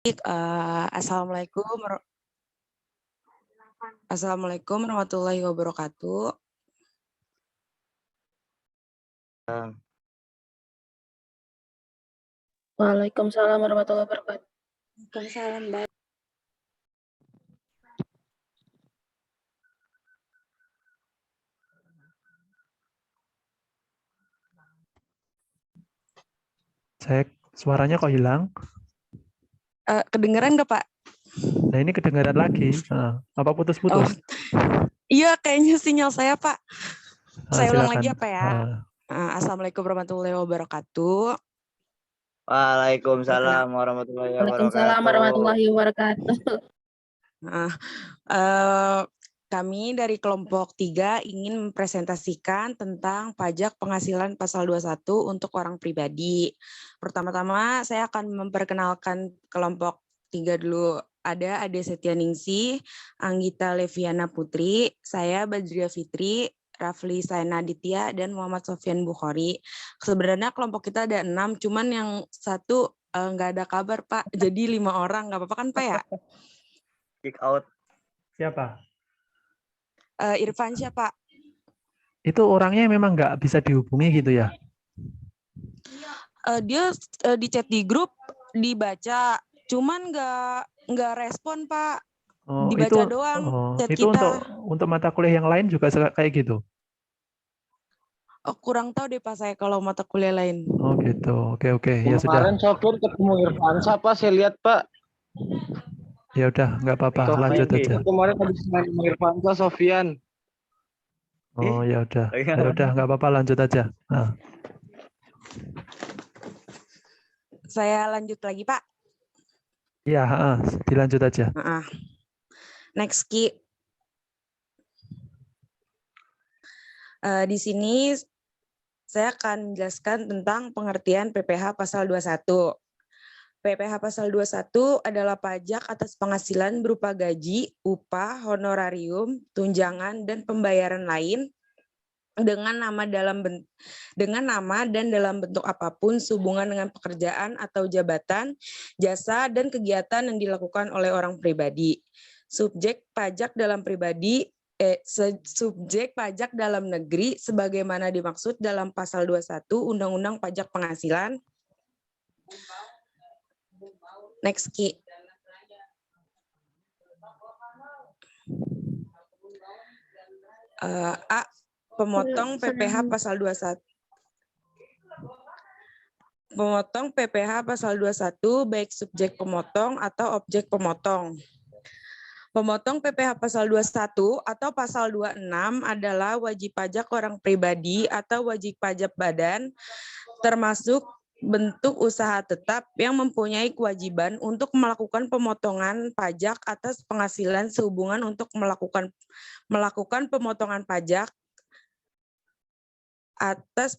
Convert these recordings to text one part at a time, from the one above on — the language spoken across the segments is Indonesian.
Assalamualaikum Assalamualaikum warahmatullahi wabarakatuh. Waalaikumsalam warahmatullahi wabarakatuh. Waalaikumsalam, Mbak. Cek, suaranya kok hilang? Kedengeran nggak, Pak? Nah, ini kedengaran lagi. Apa putus-putus? Iya, kayaknya sinyal saya, Pak. Saya ulang lagi Silakan. apa ya? Assalamualaikum warahmatullahi wabarakatuh. Waalaikumsalam warahmatullahi Waalaikumsalam wabarakatuh. warahmatullahi wabarakatuh. Kami dari kelompok 3 ingin mempresentasikan tentang pajak penghasilan pasal 21 untuk orang pribadi. Pertama-tama saya akan memperkenalkan kelompok 3 dulu. Ada Ade Setianingsih, Anggita Leviana Putri, saya Badria Fitri, Rafli Saina Aditya, dan Muhammad Sofyan Bukhari. Sebenarnya kelompok kita ada 6, cuman yang satu nggak ada kabar, Pak. Jadi 5 orang, nggak apa-apa kan, Pak ya? Kick out. Siapa? Irfan siapa? Itu orangnya memang nggak bisa dihubungi gitu ya? Dia di chat di grup dibaca, cuman nggak respon, Pak. Dibaca doang chat itu kita. untuk mata kuliah yang lain juga kayak gitu? Kurang tahu deh Pak saya kalau mata kuliah lain. Oh gitu, oke. Ya sudah. Kemarin Sofyan ketemu Irfan, siapa saya lihat Pak. Ya udah, nggak apa-apa, lanjut aja. Kemarin habis main Irfan Sofyan. Oh ya udah, nggak apa-apa, lanjut aja. Saya lanjut lagi Pak. Iya, dilanjut aja. Next Ki. Di sini saya akan menjelaskan tentang pengertian PPh pasal 21. PPh pasal 21 adalah pajak atas penghasilan berupa gaji, upah, honorarium, tunjangan, dan pembayaran lain dengan nama dan dalam bentuk apapun sehubungan dengan pekerjaan atau jabatan, jasa, dan kegiatan yang dilakukan oleh orang pribadi. Subjek pajak dalam negeri sebagaimana dimaksud dalam pasal 21 Undang-Undang Pajak Penghasilan. Next Ki. Pemotong PPh pasal 21. Pemotong PPh pasal 21 baik subjek pemotong atau objek pemotong. Pemotong PPh pasal 21 atau pasal 26 adalah wajib pajak orang pribadi atau wajib pajak badan termasuk bentuk usaha tetap yang mempunyai kewajiban untuk melakukan pemotongan pajak atas penghasilan sehubungan untuk melakukan pemotongan pajak atas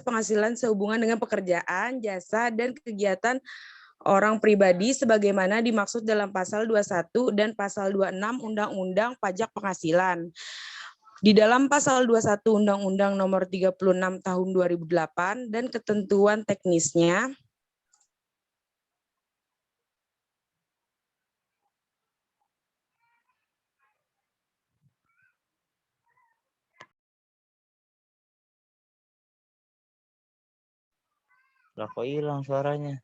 penghasilan sehubungan dengan pekerjaan, jasa, dan kegiatan orang pribadi sebagaimana dimaksud dalam pasal 21 dan pasal 26 Undang-Undang Pajak Penghasilan. Di dalam pasal 21 Undang-Undang Nomor 36 Tahun 2008 dan ketentuan teknisnya, Lah kok hilang suaranya?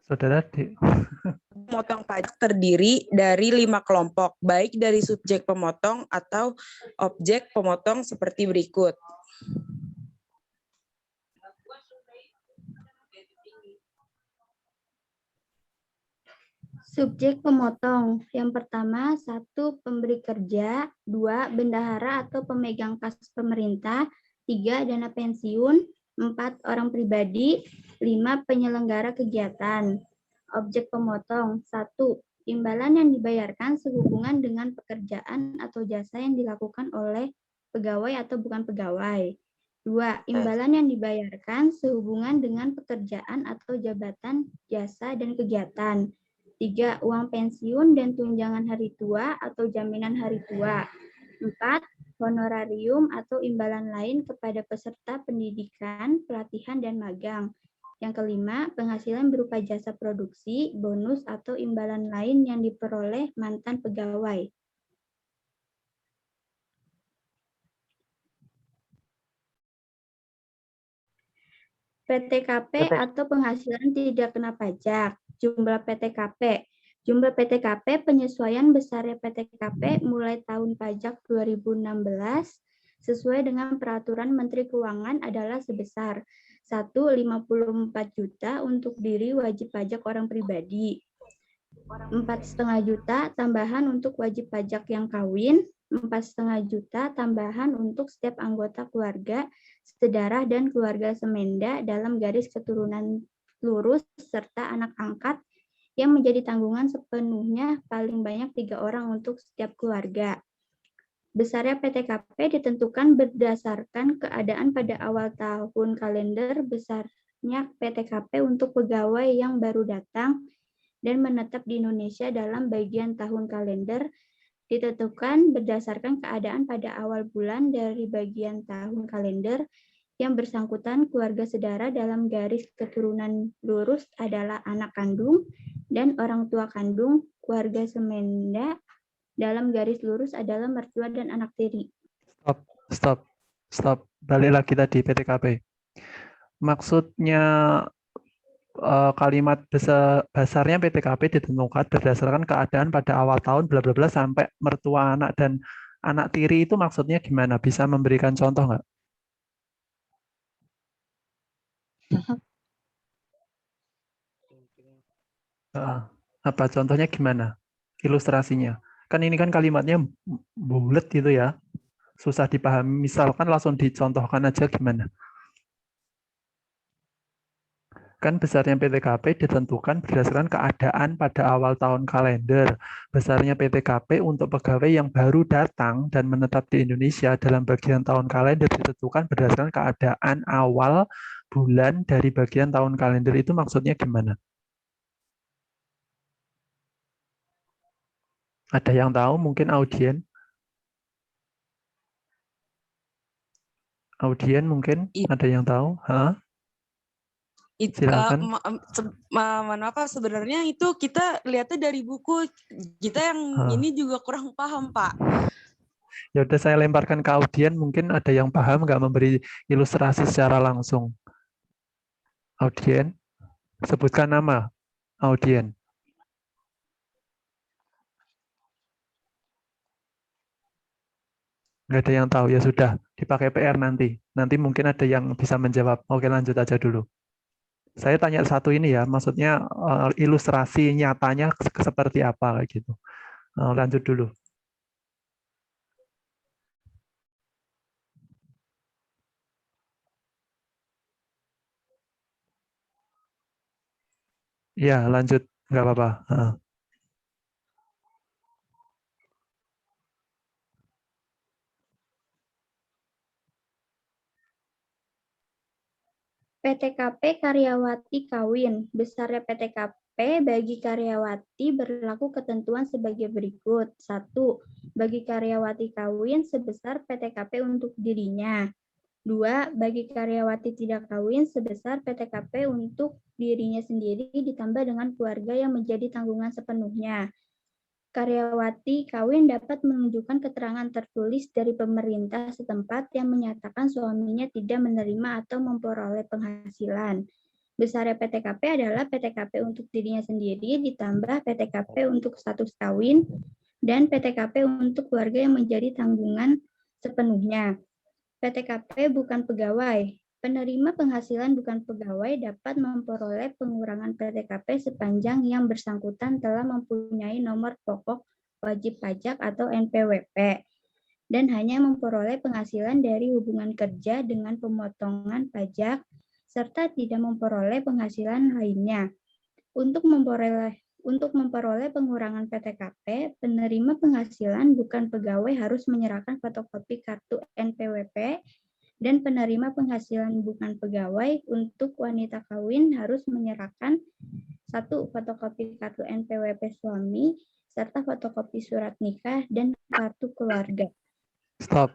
Saudara pemotong pajak terdiri dari 5 kelompok, baik dari subjek pemotong atau objek pemotong seperti berikut. Subjek pemotong. Yang pertama, 1. Pemberi kerja, 2. Bendahara atau pemegang kas pemerintah, 3. Dana pensiun, 4. Orang pribadi, 5. Penyelenggara kegiatan. Objek pemotong. 1. Imbalan yang dibayarkan sehubungan dengan pekerjaan atau jasa yang dilakukan oleh pegawai atau bukan pegawai. 2. Imbalan yang dibayarkan sehubungan dengan pekerjaan atau jabatan, jasa, dan kegiatan. 3. Uang pensiun dan tunjangan hari tua atau jaminan hari tua. 4. Honorarium atau imbalan lain kepada peserta pendidikan, pelatihan, dan magang. Yang kelima, penghasilan berupa jasa produksi, bonus, atau imbalan lain yang diperoleh mantan pegawai. PTKP atau penghasilan tidak kena pajak. Jumlah PTKP. Jumlah PTKP penyesuaian besarnya PTKP mulai tahun pajak 2016 sesuai dengan peraturan Menteri Keuangan adalah sebesar 1,54 juta untuk diri wajib pajak orang pribadi, 4,5 juta tambahan untuk wajib pajak yang kawin, 4,5 juta tambahan untuk setiap anggota keluarga, sedarah dan keluarga semenda dalam garis keturunan lurus serta anak angkat yang menjadi tanggungan sepenuhnya paling banyak 3 orang untuk setiap keluarga. Besarnya PTKP ditentukan berdasarkan keadaan pada awal tahun kalender. Besarnya PTKP untuk pegawai yang baru datang dan menetap di Indonesia dalam bagian tahun kalender ditentukan berdasarkan keadaan pada awal bulan dari bagian tahun kalender yang bersangkutan keluarga sedara dalam garis keturunan lurus adalah anak kandung dan orang tua kandung, keluarga semenda dalam garis lurus adalah mertua dan anak tiri. Stop. Balik lagi tadi PTKP. Maksudnya kalimat besarnya PTKP ditentukan berdasarkan keadaan pada awal tahun bla bla bla sampai mertua anak dan anak tiri itu maksudnya gimana? Bisa memberikan contoh nggak? Apa contohnya gimana? Ilustrasinya. Kan ini kan kalimatnya bulat gitu ya. Susah dipahami. Misalkan langsung dicontohkan aja gimana? Kan besarnya PTKP ditentukan berdasarkan keadaan pada awal tahun kalender. Besarnya PTKP untuk pegawai yang baru datang dan menetap di Indonesia dalam bagian tahun kalender ditentukan berdasarkan keadaan awal bulan dari bagian tahun kalender. Itu maksudnya gimana? Ada yang tahu? Mungkin audien? Audien mungkin? Ada yang tahu? Silakan. Mohon maaf, sebenarnya itu kita lihatnya dari buku. Kita yang ini juga kurang paham, Pak. Ya udah saya lemparkan ke audien, mungkin ada yang paham nggak memberi ilustrasi secara langsung. Audien, sebutkan nama audien. Nggak ada yang tahu, ya sudah, dipakai PR nanti. Nanti mungkin ada yang bisa menjawab. Oke, lanjut aja dulu. Saya tanya satu ini ya, maksudnya ilustrasi nyatanya seperti apa kayak gitu. Lanjut dulu. Ya, lanjut. Nggak apa-apa. PTKP karyawati kawin. Besarnya PTKP bagi karyawati berlaku ketentuan sebagai berikut. 1. Bagi karyawati kawin sebesar PTKP untuk dirinya. 2. Bagi karyawati tidak kawin sebesar PTKP untuk dirinya sendiri ditambah dengan keluarga yang menjadi tanggungan sepenuhnya. Karyawati kawin dapat menunjukkan keterangan tertulis dari pemerintah setempat yang menyatakan suaminya tidak menerima atau memperoleh penghasilan. Besarnya PTKP adalah PTKP untuk dirinya sendiri ditambah PTKP untuk status kawin dan PTKP untuk keluarga yang menjadi tanggungan sepenuhnya. PTKP bukan pegawai. Penerima penghasilan bukan pegawai dapat memperoleh pengurangan PTKP sepanjang yang bersangkutan telah mempunyai nomor pokok wajib pajak atau NPWP dan hanya memperoleh penghasilan dari hubungan kerja dengan pemotongan pajak serta tidak memperoleh penghasilan lainnya. Untuk memperoleh pengurangan PTKP, penerima penghasilan bukan pegawai harus menyerahkan fotokopi kartu NPWP dan penerima penghasilan bukan pegawai untuk wanita kawin harus menyerahkan 1. Fotokopi kartu NPWP suami serta fotokopi surat nikah dan kartu keluarga. Stop.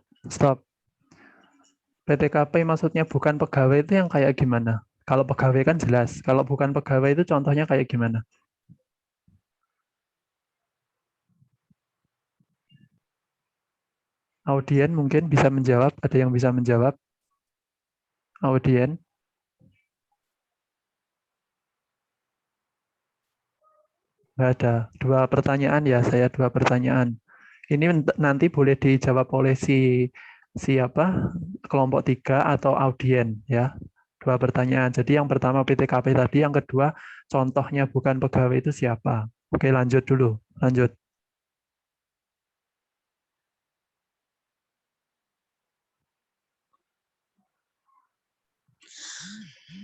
PTKP maksudnya bukan pegawai itu yang kayak gimana? Kalau pegawai kan jelas. Kalau bukan pegawai itu contohnya kayak gimana? Audien mungkin bisa menjawab. Ada yang bisa menjawab? Audien? Nggak ada. 2 pertanyaan ya, saya 2 pertanyaan. Ini nanti boleh dijawab oleh siapa kelompok 3 atau audien ya. 2 pertanyaan. Jadi yang pertama PTKP tadi, yang kedua contohnya bukan pegawai itu siapa. Oke, lanjut dulu. Lanjut.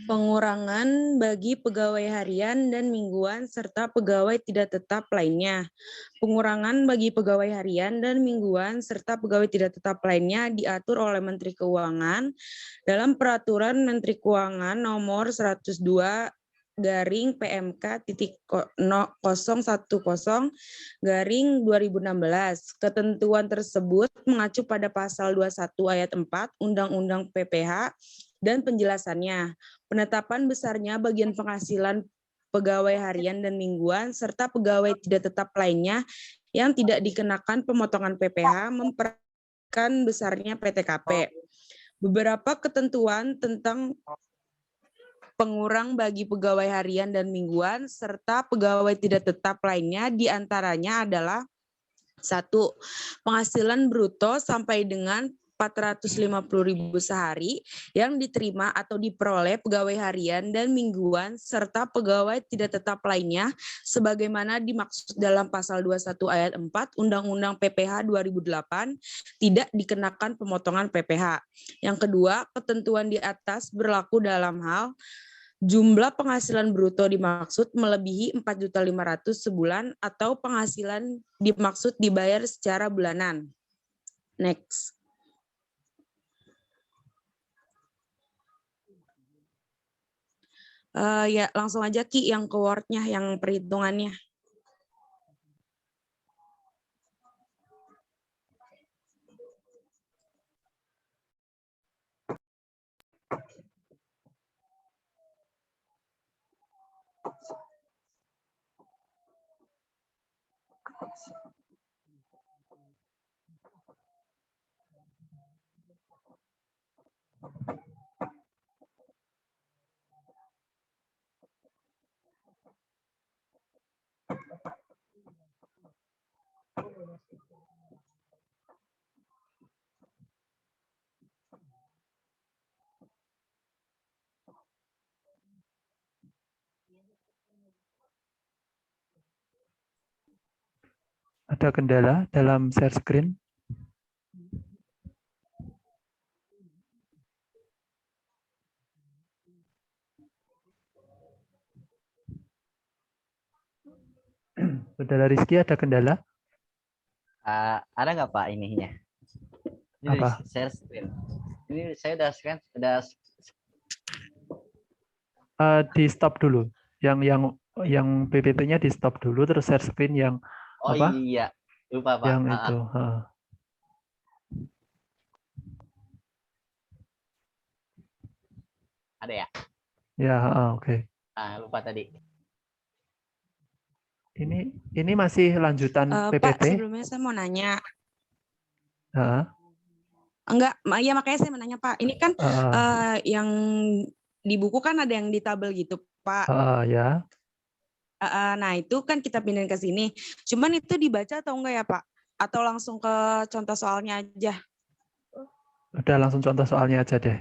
Pengurangan bagi pegawai harian dan mingguan serta pegawai tidak tetap lainnya. Pengurangan bagi pegawai harian dan mingguan serta pegawai tidak tetap lainnya diatur oleh Menteri Keuangan dalam Peraturan Menteri Keuangan Nomor 102 garing PMK titik 010 garing 2016. Ketentuan tersebut mengacu pada pasal 21 ayat 4 Undang-Undang PPH dan penjelasannya. Penetapan besarnya bagian penghasilan pegawai harian dan mingguan serta pegawai tidak tetap lainnya yang tidak dikenakan pemotongan PPH memperhatikan besarnya PTKP. Beberapa ketentuan tentang pengurang bagi pegawai harian dan mingguan serta pegawai tidak tetap lainnya diantaranya adalah 1. Penghasilan bruto sampai dengan 450.000 sehari yang diterima atau diperoleh pegawai harian dan mingguan serta pegawai tidak tetap lainnya sebagaimana dimaksud dalam pasal 21 ayat 4 Undang-Undang PPH 2008 tidak dikenakan pemotongan PPH. Yang kedua, ketentuan di atas berlaku dalam hal jumlah penghasilan bruto dimaksud melebihi 4.500.000 sebulan atau penghasilan dimaksud dibayar secara bulanan. Next. Ya langsung aja Ki yang ke Word-nya, yang perhitungannya. Ada kendala dalam share screen? Saudara Rizky, ada kendala? Ada nggak Pak ininya? Ini Apa? share screen. Ini saya Di stop dulu. Yang PPT-nya di stop dulu, terus share screen yang oh apa? iya, lupa Pak. Yang itu. Ada ya? Ya, oke. Lupa tadi. Ini masih lanjutan PPT? Pak, sebelumnya saya mau nanya. Enggak, ya makanya saya mau nanya Pak. Ini kan yang di buku kan ada yang di tabel gitu Pak. Ya. Nah itu kan kita pindahin ke sini. Cuman itu dibaca atau enggak ya Pak? Atau langsung ke contoh soalnya aja? Udah langsung contoh soalnya aja deh.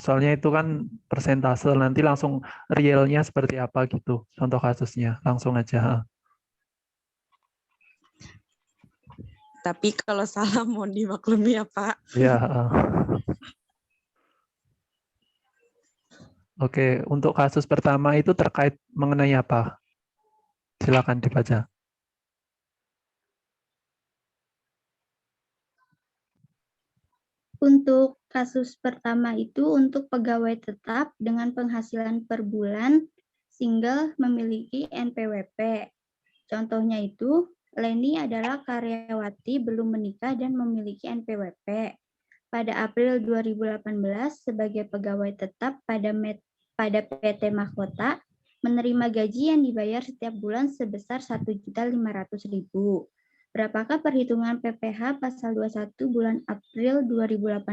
Soalnya itu kan persentase, nanti langsung realnya seperti apa gitu. Contoh kasusnya, langsung aja. Tapi kalau salah mohon dimaklumi ya Pak. Ya. Oke, untuk kasus pertama itu terkait mengenai apa? Silakan dibaca. Untuk kasus pertama itu untuk pegawai tetap dengan penghasilan per bulan single memiliki NPWP. Contohnya itu, Leni adalah karyawati belum menikah dan memiliki NPWP. Pada April 2018 sebagai pegawai tetap pada pada PT Mahkota menerima gaji yang dibayar setiap bulan sebesar 1.500.000. Berapakah perhitungan PPh pasal 21 bulan April 2018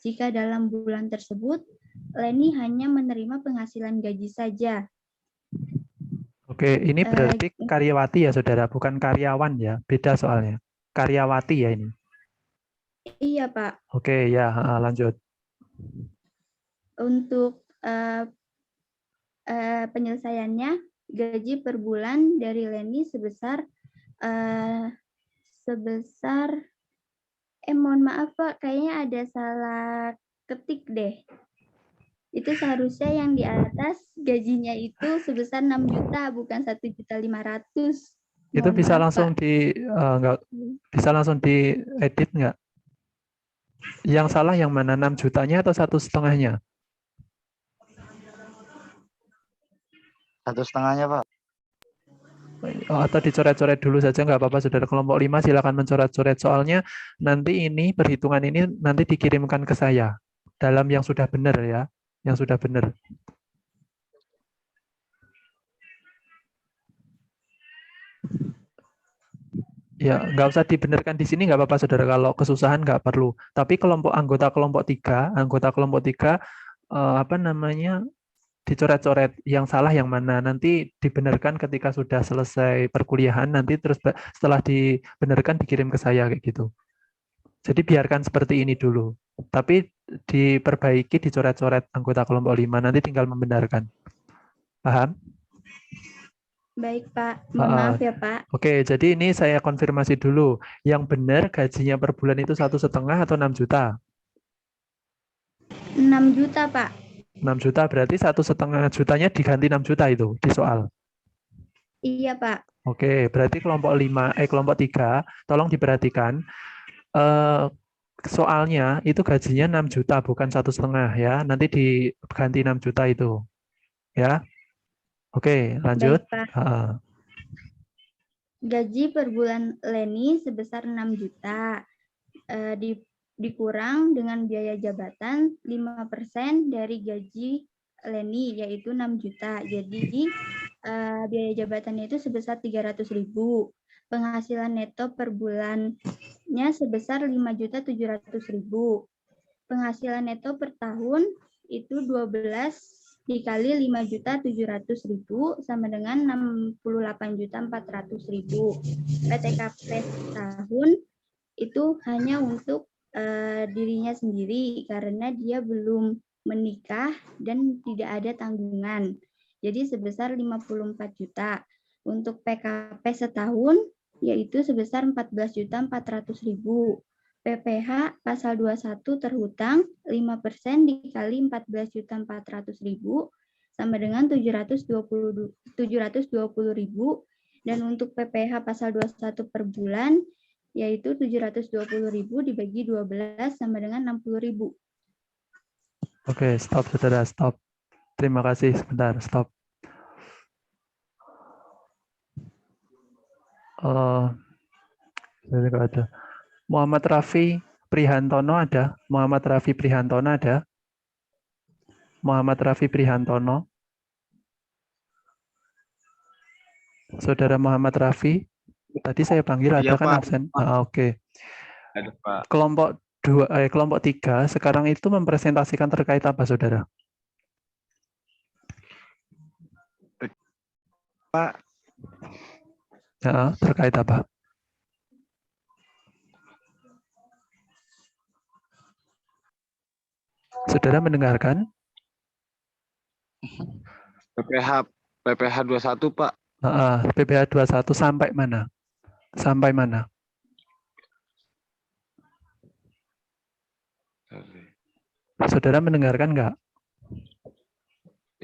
jika dalam bulan tersebut Leni hanya menerima penghasilan gaji saja? Oke, ini berarti karyawati ya saudara, bukan karyawan ya, beda soalnya. Karyawati ya ini. Iya, Pak. Oke, ya lanjut. Untuk penyelesaiannya, gaji per bulan dari Leni sebesar mohon maaf Pak, kayaknya ada salah ketik deh. Itu seharusnya yang di atas gajinya itu sebesar 6 juta, bukan 1.500.000. Itu Mohon bisa maaf, langsung Pak. bisa langsung diedit nggak? Yang salah yang mana, 6 jutanya atau 1,5-nya? 1,5-nya, Pak. Atau dicoret-coret dulu saja nggak apa-apa saudara. Kelompok 5 silakan mencoret-coret, soalnya nanti ini perhitungan ini nanti dikirimkan ke saya dalam yang sudah benar ya, yang sudah benar. Ya, nggak usah dibenarkan di sini nggak apa-apa saudara, kalau kesusahan nggak perlu. Tapi anggota kelompok 3 dicoret-coret yang salah yang mana, nanti dibenarkan ketika sudah selesai perkuliahan, nanti terus setelah dibenarkan dikirim ke saya kayak gitu. Jadi biarkan seperti ini dulu. Tapi diperbaiki, dicoret-coret anggota kelompok 5, nanti tinggal membenarkan. Paham? Baik, Pak. Mohon maaf ya, Pak. Oke, jadi ini saya konfirmasi dulu. Yang benar gajinya per bulan itu 1,5 atau 6 juta? 6 juta, Pak. 6 juta berarti 1,5 jutanya diganti 6 juta itu di soal. Iya, Pak. Oke, berarti kelompok 3 tolong diperhatikan. Soalnya itu gajinya 6 juta bukan 1,5 ya. Nanti diganti 6 juta itu. Ya. Oke, lanjut. Baik, Pak. Gaji per bulan Leni sebesar 6 juta. Dikurang dengan biaya jabatan 5% dari gaji Leni, yaitu 6 juta. Jadi biaya jabatannya itu sebesar 300.000. Penghasilan neto per bulannya sebesar 5.700.000. Penghasilan neto per tahun itu 12 dikali 5.700.000 sama dengan 68.400.000. PTKP tahun itu hanya untuk dirinya sendiri karena dia belum menikah dan tidak ada tanggungan. Jadi sebesar 54 juta. Untuk PKP setahun yaitu sebesar 14.400.000. PPh pasal 21 terhutang 5% dikali 14.400.000 sama dengan 720.000, dan untuk PPh pasal 21 per bulan yaitu 720.000 dibagi 12 sama dengan 60.000. Oke, stop saudara, stop. Terima kasih, sebentar, stop. Jadi nggak ada. Muhammad Rafi Prihantono ada? Muhammad Rafi Prihantono ada? Muhammad Rafi Prihantono. Saudara Muhammad Rafi, tadi saya panggil ada kan absen? Oke. Ada, Pak. Kelompok 3 sekarang itu mempresentasikan terkait apa, saudara? Pak. Ya, terkait apa? Saudara mendengarkan? PPh 21, Pak. PPh 21 sampai mana? Sampai mana? Saudara mendengarkan nggak?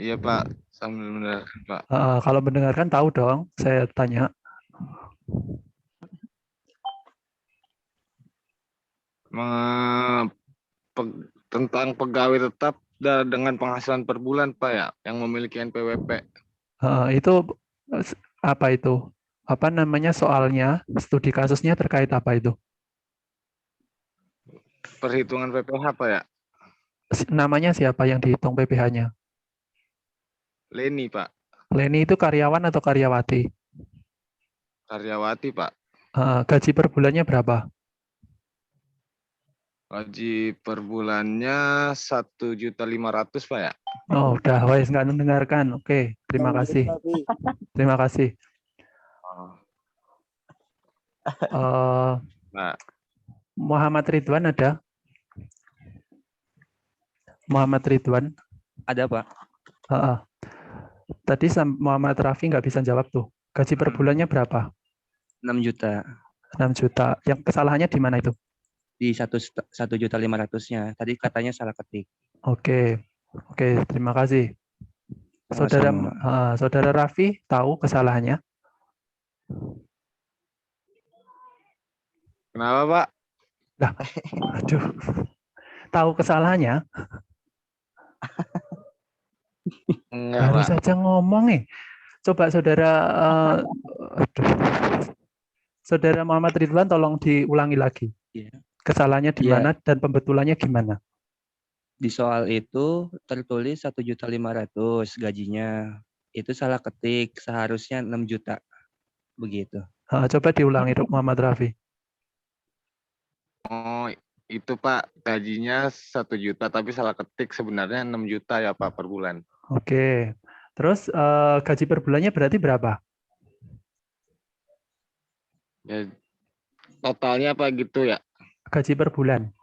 Iya, Pak. Sambil mendengarkan, Pak. Kalau mendengarkan tahu dong, saya tanya. Tentang pegawai tetap dengan penghasilan per bulan, Pak, ya, yang memiliki NPWP. Itu apa itu? Apa namanya soalnya? Studi kasusnya terkait apa itu? Perhitungan PPh, Pak, ya. Namanya siapa yang dihitung PPh-nya? Leni, Pak. Leni itu karyawan atau karyawati? Karyawati, Pak. Gaji per bulannya berapa? Gaji per bulannya 1.500.000, Pak ya. Oh, udah, wes nggak mendengarkan. Oke, terima kasih. Terima kasih. Oh. Eh, Nah, Muhammad Ridwan ada? Muhammad Ridwan. Ada, Pak. Heeh. Tadi Muhammad Rafi nggak bisa jawab tuh. Gaji per bulannya berapa? 6 juta. 6 juta. Yang kesalahannya di mana itu? Di 1.500.000-nya. Tadi katanya salah ketik. Oke. Oke, terima kasih. Saudara Sama-sama. Saudara Rafi tahu kesalahannya? kenapa, Pak? Aduh. Tahu kesalahannya? Enggak, Baru Pak. saja ngomong nih. Coba saudara aduh. Saudara Muhammad Ridwan tolong diulangi lagi. Iya. Kesalahannya di Iya. mana dan pembetulannya gimana? Di soal itu tertulis 1.500.000 gajinya. Itu salah ketik. Seharusnya 6 juta. Begitu. Coba diulangi Muhammad Rafi. Oh, itu Pak, gajinya 1 juta tapi salah ketik, sebenarnya 6 juta ya Pak per bulan. Oke. Terus gaji per bulannya berarti berapa? Ya, totalnya apa gitu ya? Gaji per bulan.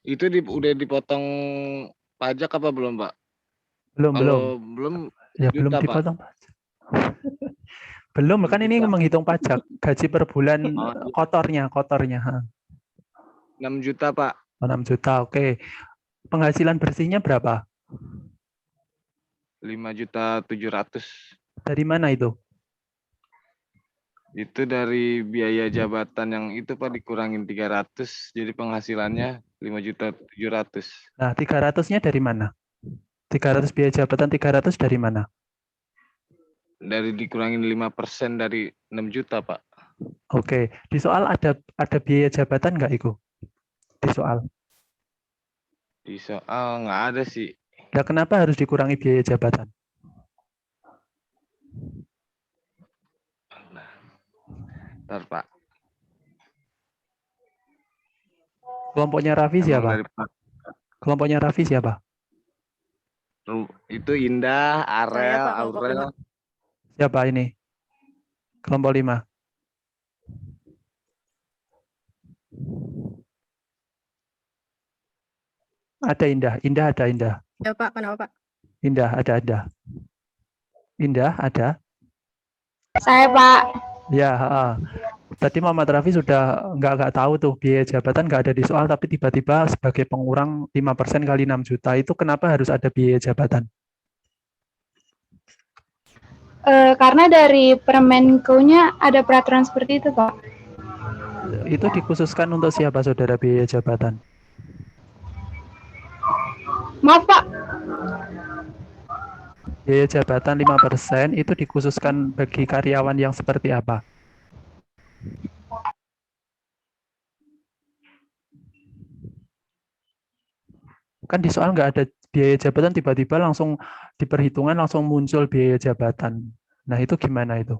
Itu udah dipotong pajak apa belum, Pak? Belum. Kalau belum, Ya belum juta, Pak. dipotong pajak. Belum, kan ini Juta. menghitung pajak. Gaji per bulan Oh, kotornya. 6 juta, Pak. 6 juta, oke. Penghasilan bersihnya berapa? 5.700.000. Dari mana itu? Itu dari biaya jabatan yang itu Pak dikurangin 300, jadi penghasilannya 5.700.000. Nah, 300-nya dari mana? 300 biaya jabatan 300 dari mana? Dari dikurangin 5% dari 6 juta, Pak. Oke, di soal ada biaya jabatan nggak itu? Di soal. Di soal nggak ada sih. Nah, kenapa harus dikurangi biaya jabatan? Ntar, Pak. Kelompoknya Raffi Emang siapa? dari Pak. Kelompoknya Raffi siapa? Itu Indah, Arel, Pak, kelompok Aurel. 5. Siapa ini? Kelompok 5. Ada Indah. Indah ada Indah. Ya Pak, kenapa Pak? Indah ada. Indah ada. Saya Pak. Ya, tadi Muhammad Raffi sudah nggak tahu tuh biaya jabatan nggak ada di soal, tapi tiba-tiba sebagai pengurang 5% kali 6 juta itu kenapa harus ada biaya jabatan? Karena dari Permenko-nya ada peraturan seperti itu Pak. Itu dikhususkan untuk siapa saudara biaya jabatan? Maaf Pak. Biaya jabatan 5% itu dikhususkan bagi karyawan yang seperti apa? Kan di soal nggak ada biaya jabatan, tiba-tiba langsung di perhitungan langsung muncul biaya jabatan. Nah, itu gimana itu?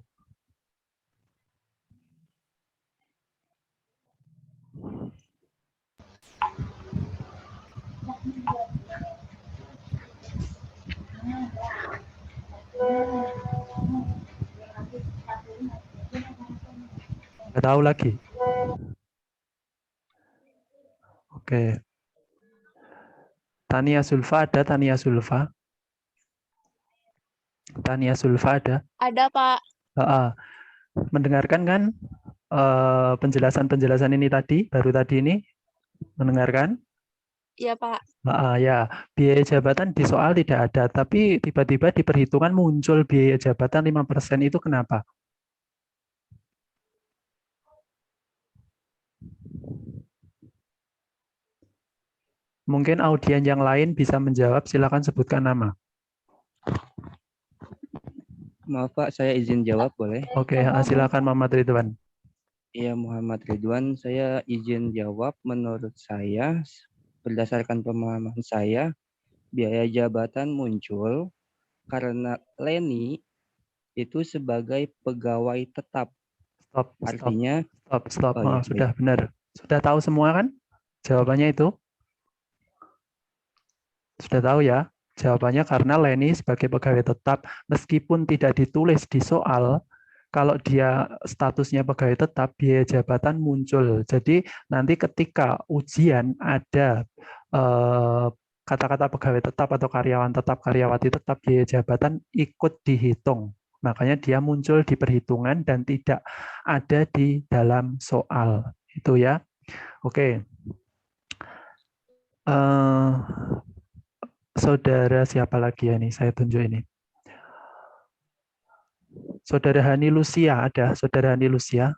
Nggak tahu lagi. Oke. Tania Sulfa ada? Tania Sulfa ada? Ada Pak. Mendengarkan kan penjelasan-penjelasan ini baru tadi ini? Mendengarkan? Iya Pak. Ya, biaya jabatan di soal tidak ada, tapi tiba-tiba di perhitungan muncul biaya jabatan 5% itu kenapa? Mungkin audien yang lain bisa menjawab, silakan sebutkan nama. Maaf Pak, saya izin jawab boleh? Oke, silakan Muhammad Ridwan. Iya, Muhammad Ridwan, saya izin jawab. Menurut saya, berdasarkan pemahaman saya, biaya jabatan muncul karena Leni itu sebagai pegawai tetap. Stop. Artinya, Stop. oh iya, Sudah benar. Sudah tahu semua kan? Jawabannya itu? Sudah tahu ya? Jawabannya karena Leni sebagai pegawai tetap, meskipun tidak ditulis di soal, kalau dia statusnya pegawai tetap, biaya jabatan muncul. Jadi nanti ketika ujian ada kata-kata pegawai tetap atau karyawan tetap, karyawati tetap, biaya jabatan ikut dihitung. Makanya dia muncul di perhitungan dan tidak ada di dalam soal. Itu ya. Oke. Saudara siapa lagi ya nih? Saya tunjuk ini. Saudara Hani Lucia ada. Saudara Hani Lucia.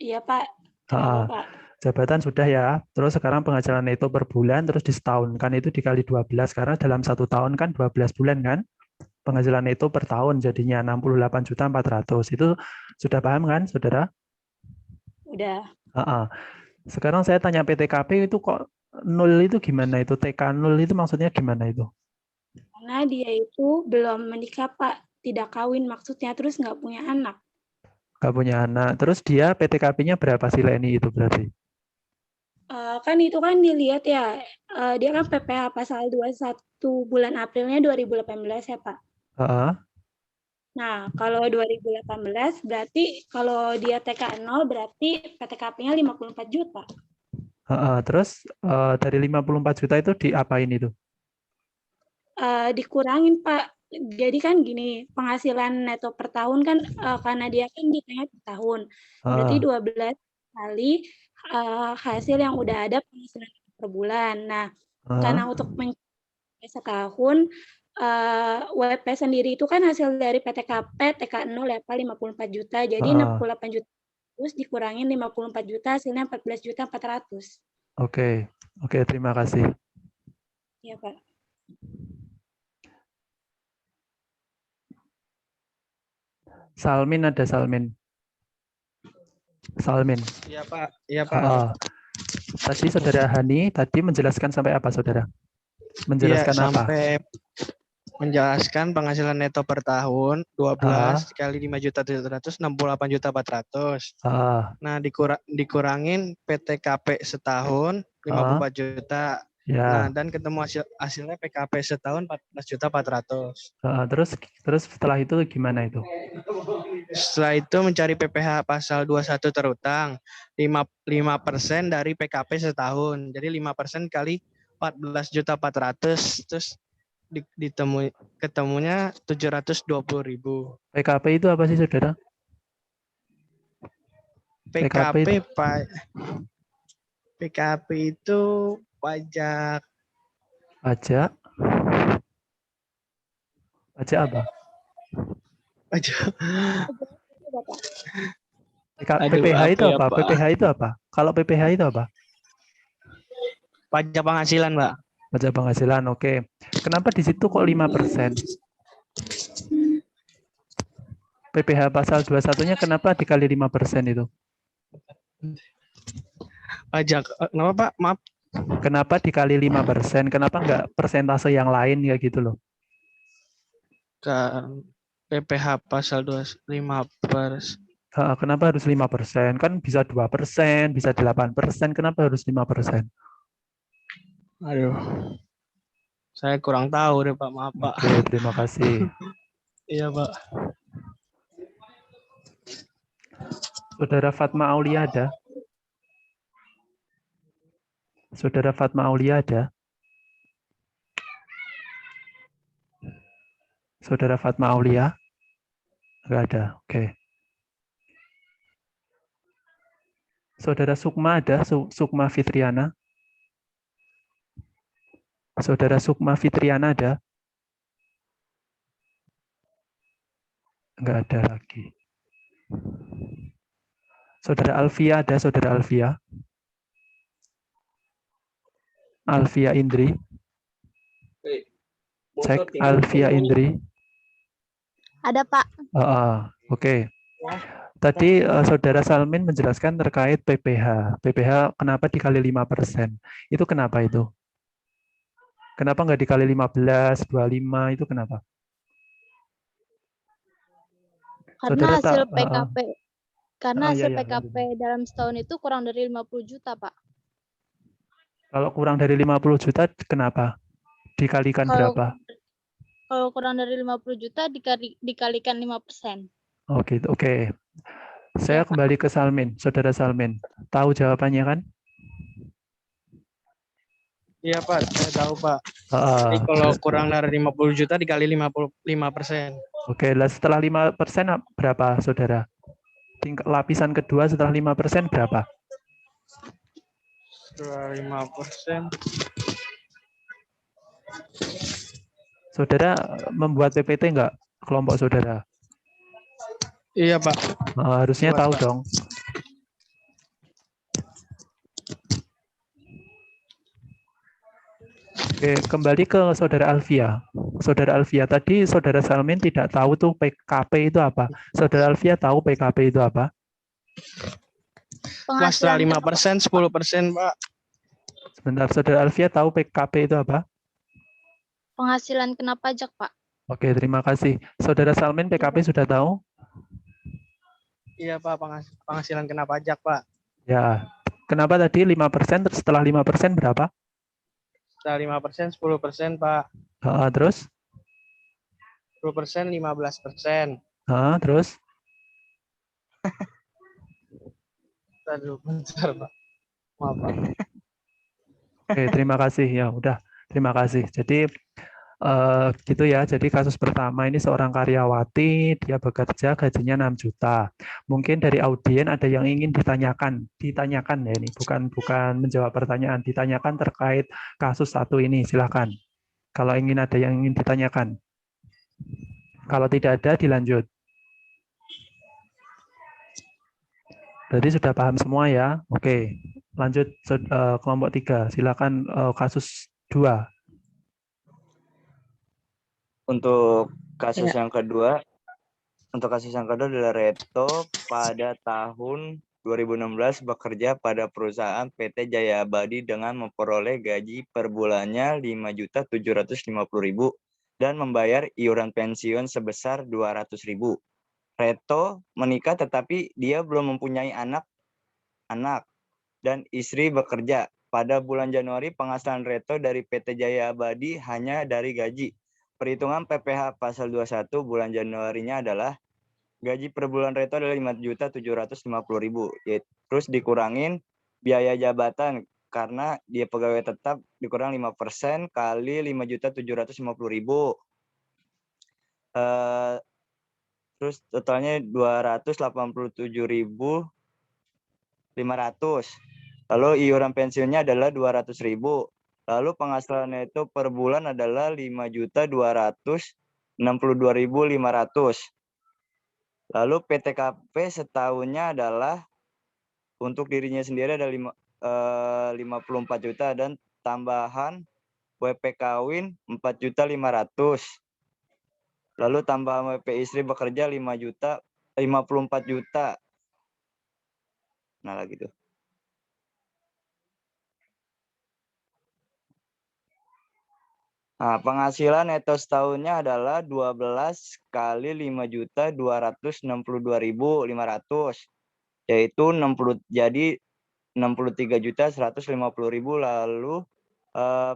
Iya, Pak. Kenapa, Pak? Jabatan sudah ya. Terus sekarang penghasilan neto per bulan terus disetahunkan itu dikali 12 karena dalam 1 tahun kan 12 bulan kan. Penghasilan neto per tahun jadinya 68.400.000. Itu sudah paham kan, Saudara? Udah. Sekarang saya tanya PTKP itu kok 0 itu gimana itu? TK 0 itu maksudnya gimana itu? Karena dia itu belum menikah, Pak. Tidak kawin maksudnya, terus nggak punya anak. Nggak punya anak. Terus dia PTKP-nya berapa sih Leni itu berarti? Kan itu kan dilihat ya, dia kan PPh pasal 21 bulan Aprilnya 2018 ya, Pak. Nah, kalau 2018 berarti kalau dia TK 0 berarti PTKP-nya 54 juta. Terus dari 54 juta itu diapain itu? Dikurangin, Pak. Jadi kan gini, penghasilan neto per tahun kan karena dia kan ditanya per tahun. Berarti 12 kali hasil yang udah ada penghasilan per bulan. Nah, karena untuk mencapai setahun WP sendiri itu kan hasil dari PTKP TK 0 ya Pak 54 juta. Jadi 68 juta terus dikurangin 54 juta hasilnya 14.400.000. Oke, terima kasih. Iya, Pak. Salmin ada Salmin. Iya, Pak. Tadi Saudara Hani tadi menjelaskan sampai apa, Saudara? Menjelaskan apa? Sampai menjelaskan penghasilan neto per tahun 12 kali 5.700.000 68.400.000. Nah, dikurangin PTKP setahun 54 juta. Ya. Nah, dan ketemu hasilnya PKP setahun 14.400.000. Terus setelah itu gimana itu? Setelah itu mencari PPh pasal 21 terutang 5% dari PKP setahun. Jadi 5% kali 14.400.000 terus ketemunya 720.000. PKP itu apa sih, Saudara? PKP itu pajak. Pajak apa? PPh itu apa? PPh itu apa? Kalau PPh itu apa? Pajak penghasilan, Pak. Pajak penghasilan, oke. Kenapa di situ kok 5%? PPh pasal 21-nya kenapa dikali 5% itu? Pajak, kenapa Pak? Maaf. Kenapa dikali 5%? Kenapa enggak persentase yang lain kayak gitu loh? PPh pasal 25%. Kenapa harus 5%? Kan bisa 2%, bisa 8%. Kenapa harus 5%? Aduh, saya kurang tahu deh Pak, maaf Pak. Oke, terima kasih. Iya Pak. Saudara Fatma Aulia ada? Saudara Fatma Aulia ada? Saudara Fatma Aulia? Enggak ada, oke. Saudara Sukma ada? Sukma Fitriana? Saudara Sukma Fitriana ada? Enggak ada lagi. Saudara Alfia ada? Saudara Alfia? Alfia Indri? Cek Alfia Indri. Ada, Pak. Oke. Tadi Saudara Salmin menjelaskan terkait PPh. PPh kenapa dikali 5%? Itu kenapa itu? Kenapa nggak dikali 15, 25 itu kenapa? Karena Saudara hasil tak PKP karena iya, hasil iya, PKP dalam setahun itu kurang dari 50 juta, Pak. kalau kurang dari 50 juta kenapa? Dikalikan Kalau berapa? kalau kurang dari 50 juta dikalikan 5%. Oh gitu, oke. Saya Ya, Pak. kembali ke Salmin, Saudara Salmin. Tahu jawabannya kan? Iya Pak, saya tahu Pak. Heeh. Jadi kalau kurang dari 50 juta dikali 55%. Oke, lah setelah 5% berapa, Saudara? Lapisan kedua setelah 5% berapa? Setelah 5%. Saudara membuat PPT enggak kelompok saudara? Iya Pak. Harusnya Buat, tahu Pak. dong. Oke, kembali ke saudara Alfia. Saudara Alfia, tadi saudara Salmin tidak tahu tuh PKP itu apa. Saudara Alfia tahu PKP itu apa? Mas, setelah 5%, 10% Pak. Sebentar, saudara Alfia tahu PKP itu apa? Penghasilan kena pajak, Pak. Oke, terima kasih. Saudara Salmin, PKP sudah tahu? Iya Pak, penghasilan kena pajak Pak. Ya. Kenapa tadi 5%, setelah 5% berapa? Setelah 5%, 10% Pak. Terus? 10%, 15%. Terus? Aduh, bentar Pak. Maaf Pak. Oke, terima kasih. Ya, udah. Terima kasih. Jadi, gitu ya. Jadi kasus pertama ini seorang karyawati, dia bekerja gajinya 6 juta. Mungkin dari audien ada yang ingin ditanyakan ya ini, bukan menjawab pertanyaan, ditanyakan terkait kasus satu ini, silakan. Kalau ada yang ingin ditanyakan. Kalau tidak ada, dilanjut. Berarti sudah paham semua ya? Oke, lanjut kelompok 3. Silakan kasus 2. Untuk kasus yang kedua adalah Reto pada tahun 2016 bekerja pada perusahaan PT Jaya Abadi dengan memperoleh gaji per bulannya 5.750.000 dan membayar iuran pensiun sebesar 200.000. Reto menikah tetapi dia belum mempunyai anak dan istri bekerja. Pada bulan Januari penghasilan Reto dari PT Jaya Abadi hanya dari gaji. Perhitungan PPh pasal 21 bulan Januarinya adalah gaji per bulan Reto adalah 5.750.000. Terus dikurangin biaya jabatan karena dia pegawai tetap dikurang 5% kali 5.750.000. Terus totalnya 287.500. Lalu iuran pensiunnya adalah 200.000. Lalu penghasilannya itu per bulan adalah 5.262.500. Lalu PTKP setahunnya adalah untuk dirinya sendiri ada 54 juta dan tambahan WP kawin 4.500.000. Lalu tambahan WP istri bekerja 54 juta. Nah, gitu. Nah, penghasilan neto setahunnya adalah 12 kali 5.262.500, yaitu 63.150.000. Lalu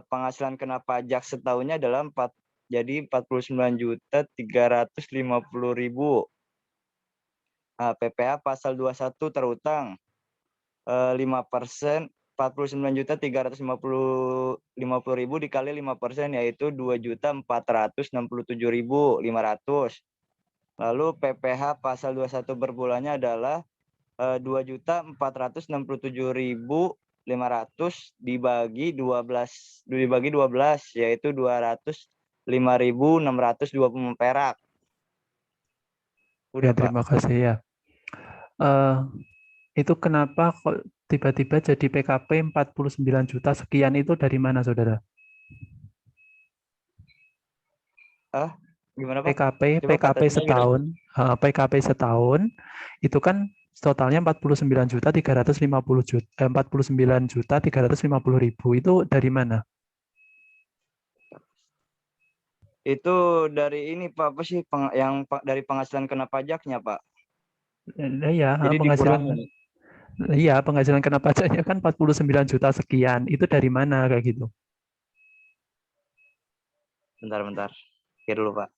penghasilan kena pajak setahunnya adalah 49.350.000. PPh pasal 21 terutang 5%. 49.350.000 dikali 5% yaitu 2.467.500. Lalu PPh pasal 21 per bulannya adalah 2.467.500 dibagi 12 yaitu 205.620 perak. Udah, ya, terima kasih ya. Itu kenapa kok tiba-tiba jadi PKP 49 juta sekian itu dari mana, saudara? Gimana Pak? PKP setahun, PKP setahun itu kan totalnya 49.350.000 itu dari mana? Itu dari ini Pak, apa sih dari penghasilan kena pajaknya Pak? Iya, Jadi penghasilan dikurangin. iya, penghasilan kena pajaknya kan 49 juta sekian. Itu dari mana kayak gitu? Bentar. Pikir dulu Pak.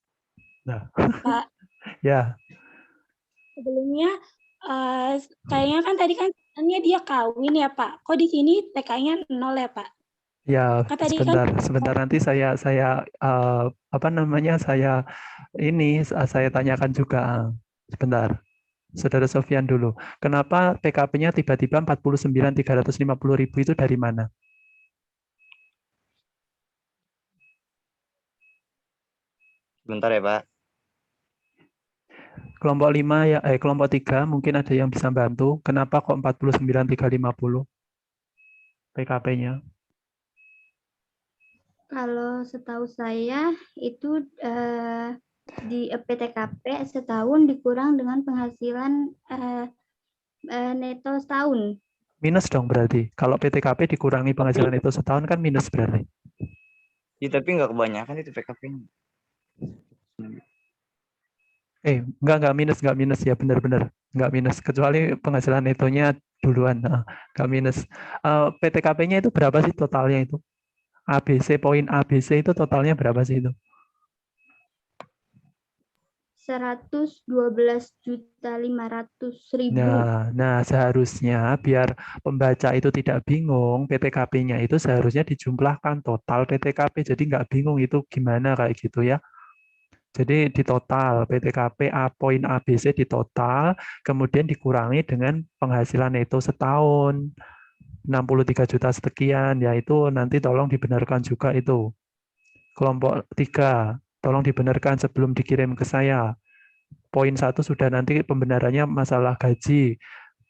Nah, Pak, ya, sebelumnya kayaknya kan tadi kan katanya dia kawin ya Pak. Kok di sini TK-nya 0 ya Pak? ya, Kan tadi kan sebentar nanti saya apa namanya saya tanyakan juga. Sebentar. Saudara Sofian dulu. Kenapa PKP-nya tiba-tiba 49.350.000 itu dari mana? Bentar ya Pak. Kelompok 5 ya kelompok 3 mungkin ada yang bisa bantu. Kenapa kok 49.350 PKP-nya? Kalau setahu saya itu di PTKP setahun dikurang dengan penghasilan neto setahun. Minus dong berarti. Kalau PTKP dikurangi penghasilan itu setahun kan minus berarti. Ya, tapi nggak kebanyakan itu PKP-nya. Enggak minus ya, benar-benar enggak minus kecuali penghasilan netonya duluan. Enggak minus. PTKP-nya itu berapa sih totalnya itu? ABC poin ABC itu totalnya berapa sih itu? 112.500.000. Nah, seharusnya biar pembaca itu tidak bingung, PTKP-nya itu seharusnya dijumlahkan total PTKP. Jadi nggak bingung itu gimana kayak gitu ya. Jadi di total PTKP A poin ABC di total, kemudian dikurangi dengan penghasilan neto setahun 63 juta sekian, yaitu nanti tolong dibenarkan juga itu. Kelompok 3, tolong dibenarkan sebelum dikirim ke saya. Poin 1 sudah nanti pembenarannya masalah gaji.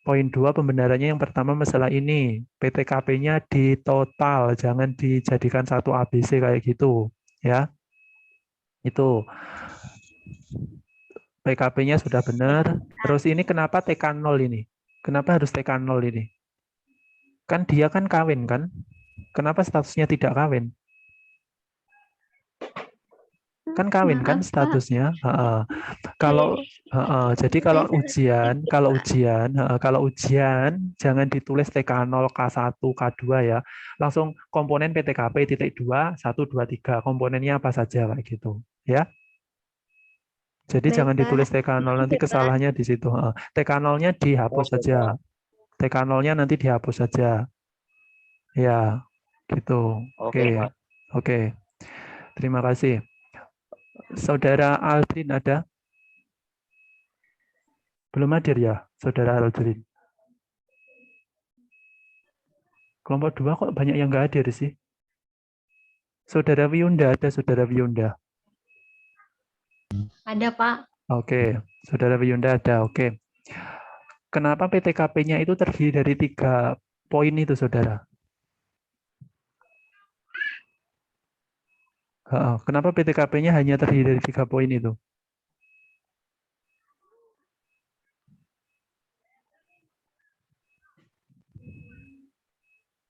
Poin 2 pembenarannya yang pertama masalah ini. PTKP-nya di total, jangan dijadikan satu ABC kayak gitu. Ya, itu. PKP-nya sudah benar. Terus ini kenapa TK 0 ini? Kenapa harus TK 0 ini? Kan dia kan kawin kan? Kenapa statusnya tidak kawin? Kan kawin kan statusnya. Jadi kalau ujian jangan ditulis TK 0 K1 K2 ya. Langsung komponen PTKP titik 2 1 2 3 komponennya apa saja kayak gitu ya. Jadi Baik, jangan Pak. ditulis TK 0 nanti kesalahannya di situ. TK 0-nya dihapus saja. TK 0-nya nanti dihapus saja. Ya, gitu. Oke, Pak. Oke. Terima kasih. Saudara Aldrin ada? Belum hadir ya, Saudara Aldrin? Kelompok 2 kok banyak yang nggak hadir sih? Saudara Wiyunda ada, Saudara Wiyunda? Ada, Pak. Oke, Saudara Wiyunda ada, oke. Kenapa PTKP-nya itu terdiri dari 3 poin itu, Saudara? Kenapa PTKP-nya hanya terdiri dari 3 poin itu?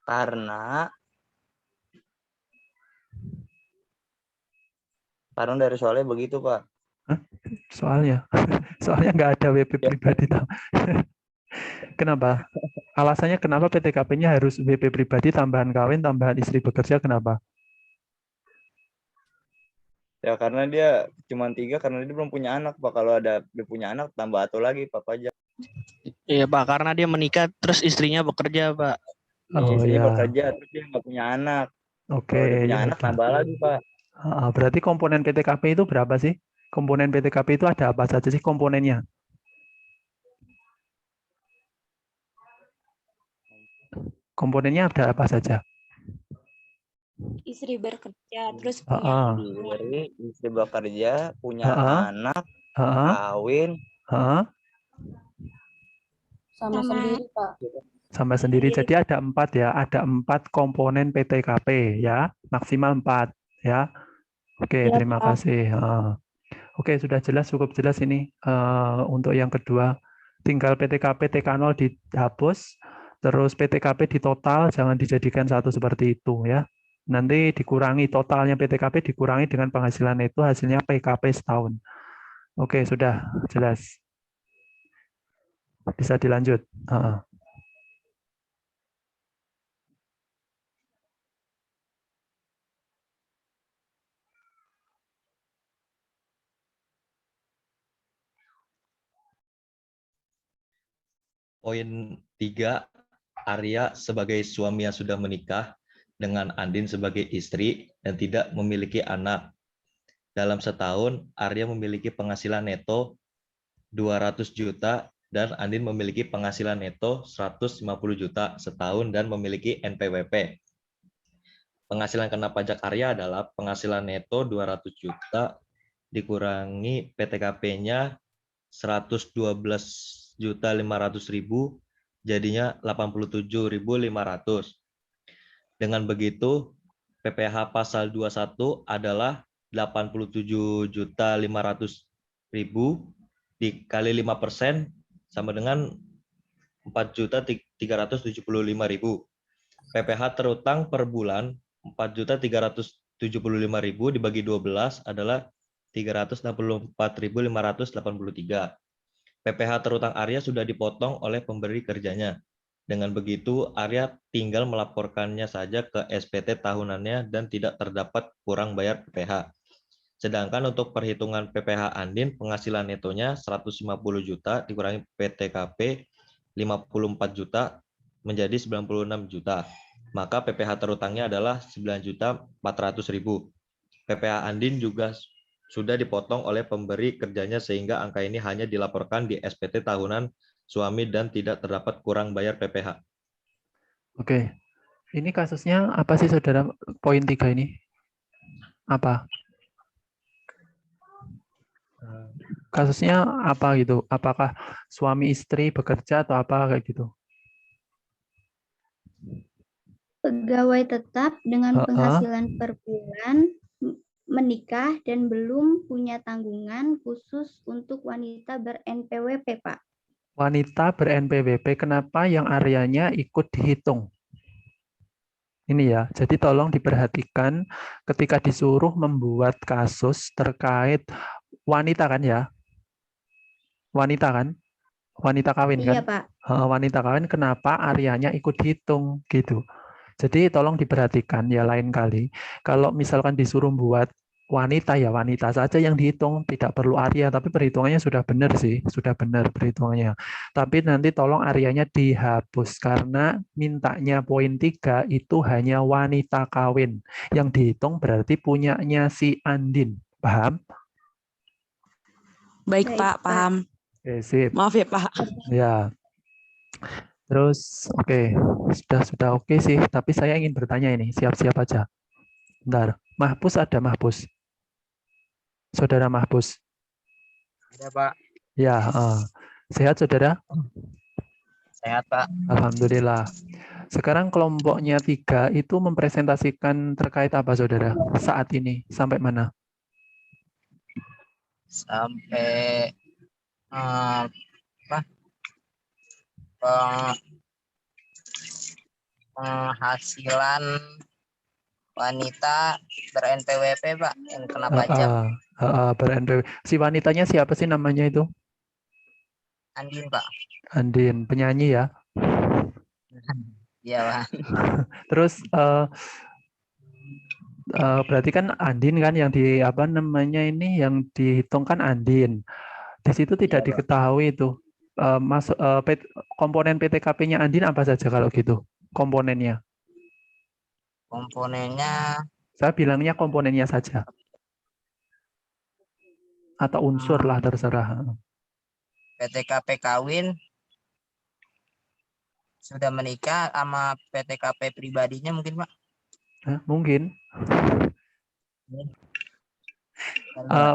Karena dari soalnya begitu, Pak. Hah? Soalnya nggak ada WP pribadi. Kenapa? Alasannya kenapa PTKP-nya harus WP pribadi, tambahan kawin, tambahan istri bekerja, kenapa? Ya karena dia cuma 3 karena dia belum punya anak, Pak. Kalau dia punya anak tambah satu lagi, Pak aja. Iya, Pak, karena dia menikah terus istrinya bekerja, Pak. Istrinya bekerja terus dia nggak punya anak. Oke, Kalau dia punya anak tambah lagi, Pak. Berarti komponen PTKP itu berapa sih? Komponen PTKP itu ada apa saja sih komponennya? Komponennya ada apa saja? Istri bekerja, terus Istri bekerja, punya anak, kawin, sama sendiri, Pak. Sama sendiri. Jadi ada 4 ya, ada 4 komponen PTKP ya, maksimal 4 ya. Oke, terima kasih. Oke, sudah jelas, cukup jelas ini untuk yang kedua. Tinggal PTKP TK0 dihapus, terus PTKP di total jangan dijadikan satu seperti itu ya. Nanti dikurangi totalnya PTKP dikurangi dengan penghasilan neto hasilnya PKP setahun. Oke, sudah jelas. Bisa dilanjut. Poin 3, Arya sebagai suami yang sudah menikah dengan Andin sebagai istri dan tidak memiliki anak. Dalam setahun, Arya memiliki penghasilan neto 200 juta dan Andin memiliki penghasilan neto 150 juta setahun dan memiliki NPWP. Penghasilan kena pajak Arya adalah penghasilan neto 200 juta dikurangi PTKP-nya 112.500.000 jadinya 87.500. Dengan begitu PPh pasal 21 adalah 87.500.000 dikali 5% sama dengan 4.375.000. PPh terutang per bulan 4.375.000 dibagi 12 adalah 364.583. PPh terutang Arya sudah dipotong oleh pemberi kerjanya. Dengan begitu, Arya tinggal melaporkannya saja ke SPT tahunannya dan tidak terdapat kurang bayar PPh. Sedangkan untuk perhitungan PPh Andin, penghasilan netonya 150 juta dikurangi PTKP 54 juta menjadi 96 juta. Maka PPh terutangnya adalah 9.400.000. PPh Andin juga sudah dipotong oleh pemberi kerjanya sehingga angka ini hanya dilaporkan di SPT tahunan suami dan tidak terdapat kurang bayar PPh. Oke. Ini kasusnya apa sih saudara? Poin 3 ini. Apa? Kasusnya apa gitu? Apakah suami istri bekerja atau apa kayak gitu? Pegawai tetap dengan penghasilan per bulan menikah dan belum punya tanggungan khusus untuk wanita ber-NPWP, Pak. Wanita ber-NPWP, kenapa yang areanya ikut dihitung? Ini ya, jadi tolong diperhatikan ketika disuruh membuat kasus terkait wanita kan ya? Wanita kan? Wanita kawin kan? Iya, Pak. Wanita kawin kenapa areanya ikut dihitung gitu. Jadi tolong diperhatikan ya lain kali. Kalau misalkan disuruh buat wanita ya wanita saja yang dihitung, tidak perlu area, tapi perhitungannya sudah benar sih, sudah benar perhitungannya. Tapi nanti tolong areanya dihapus karena mintanya poin 3 itu hanya wanita kawin. Yang dihitung berarti punyanya si Andin. Paham? Baik, Pak, paham. Oke, sip. Maaf ya, Pak. Ya. Terus, oke, sudah oke sih. Tapi saya ingin bertanya ini, siap-siap aja. Bentar, Mahpus ada Mahpus? Saudara Mahpus? Ada, Pak. Ya, sehat saudara? Sehat, Pak. Alhamdulillah. Sekarang kelompoknya 3 itu mempresentasikan terkait apa saudara? Saat ini, sampai mana? Sampai penghasilan wanita ber-NPWP, Pak, yang kena pajak. Ber-NPWP. Si wanitanya siapa sih namanya itu? Andin, Pak. Andin, penyanyi ya? Iya, Pak. Terus berarti kan Andin kan yang di apa namanya ini yang dihitung kan Andin. Di situ tidak Iya, diketahui itu komponen PTKP-nya Andin apa saja kalau gitu komponennya. Komponennya Saya bilangnya komponennya saja atau unsur lah terserah. PTKP kawin, sudah menikah, sama PTKP pribadinya mungkin, Pak. Mungkin.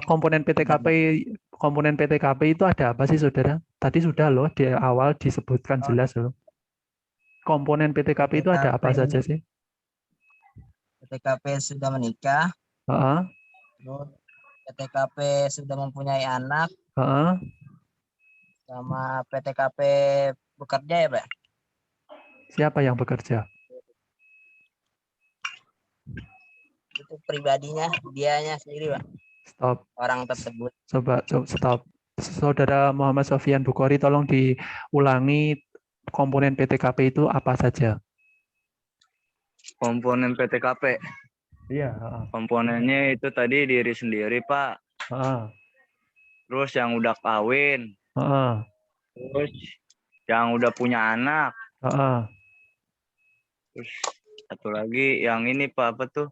Komponen PTKP itu ada apa sih saudara? Tadi sudah loh di awal disebutkan jelas loh. Komponen PTKP itu ada apa saja sih? PTKP sudah menikah. PTKP sudah mempunyai anak. Sama PTKP bekerja ya, Pak? Siapa yang bekerja? itu pribadinya, dianya sendiri, Pak. Stop. Orang tersebut. Coba stop. Saudara Muhammad Sofyan Bukhari, tolong diulangi komponen PTKP itu apa saja? Komponen PTKP. Iya. Komponennya itu tadi diri sendiri, Pak. Terus yang udah kawin. Terus yang udah punya anak. Terus satu lagi yang ini Pak, apa tuh?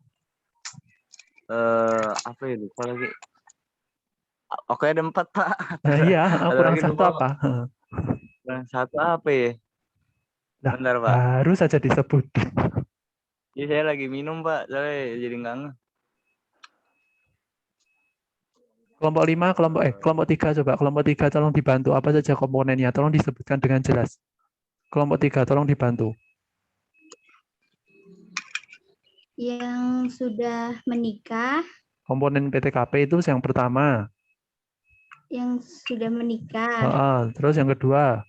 Apa ya, lupa lagi. Oke, ada 4, Pak. Iya, Ada kurang lagi satu lupa, apa? Kurang satu apa ya? Nah, Bentar, Pak. baru saja disebut. Ini saya lagi minum, Pak. Saya jadi nggak ngeh. Kelompok 5, kelompok 3 coba. Kelompok 3 tolong dibantu apa saja komponennya. Tolong disebutkan dengan jelas. Kelompok 3 tolong dibantu. Yang sudah menikah, Komponen PTKP itu yang pertama. yang sudah menikah, Terus yang kedua.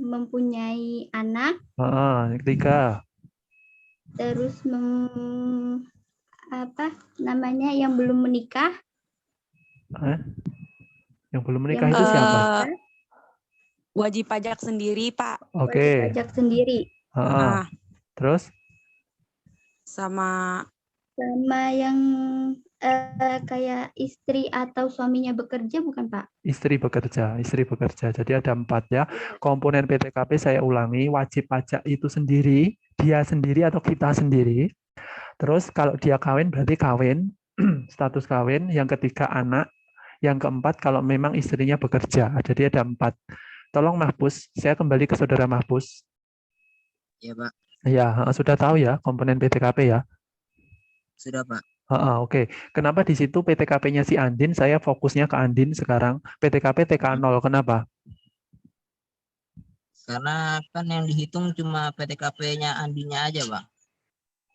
mempunyai anak, Yang ketiga. terus yang belum menikah, Yang belum menikah itu siapa? Wajib pajak sendiri, Pak. Oke. pajak sendiri, Terus? Sama yang kayak istri atau suaminya bekerja, bukan Pak? Istri bekerja. Jadi ada 4 ya. Komponen PTKP saya ulangi, wajib pajak itu sendiri, dia sendiri atau kita sendiri. Terus kalau dia kawin berarti kawin, status kawin. Yang ketiga anak. Yang keempat kalau memang istrinya bekerja. Jadi ada 4. Tolong Mahpus, saya kembali ke Saudara Mahpus. Iya, Pak. Ya, sudah tahu ya komponen PTKP ya? Sudah, Pak. Oke. Kenapa di situ PTKP-nya si Andin, saya fokusnya ke Andin sekarang. PTKP TK0, kenapa? Karena kan yang dihitung cuma PTKP-nya Andinnya aja, Pak.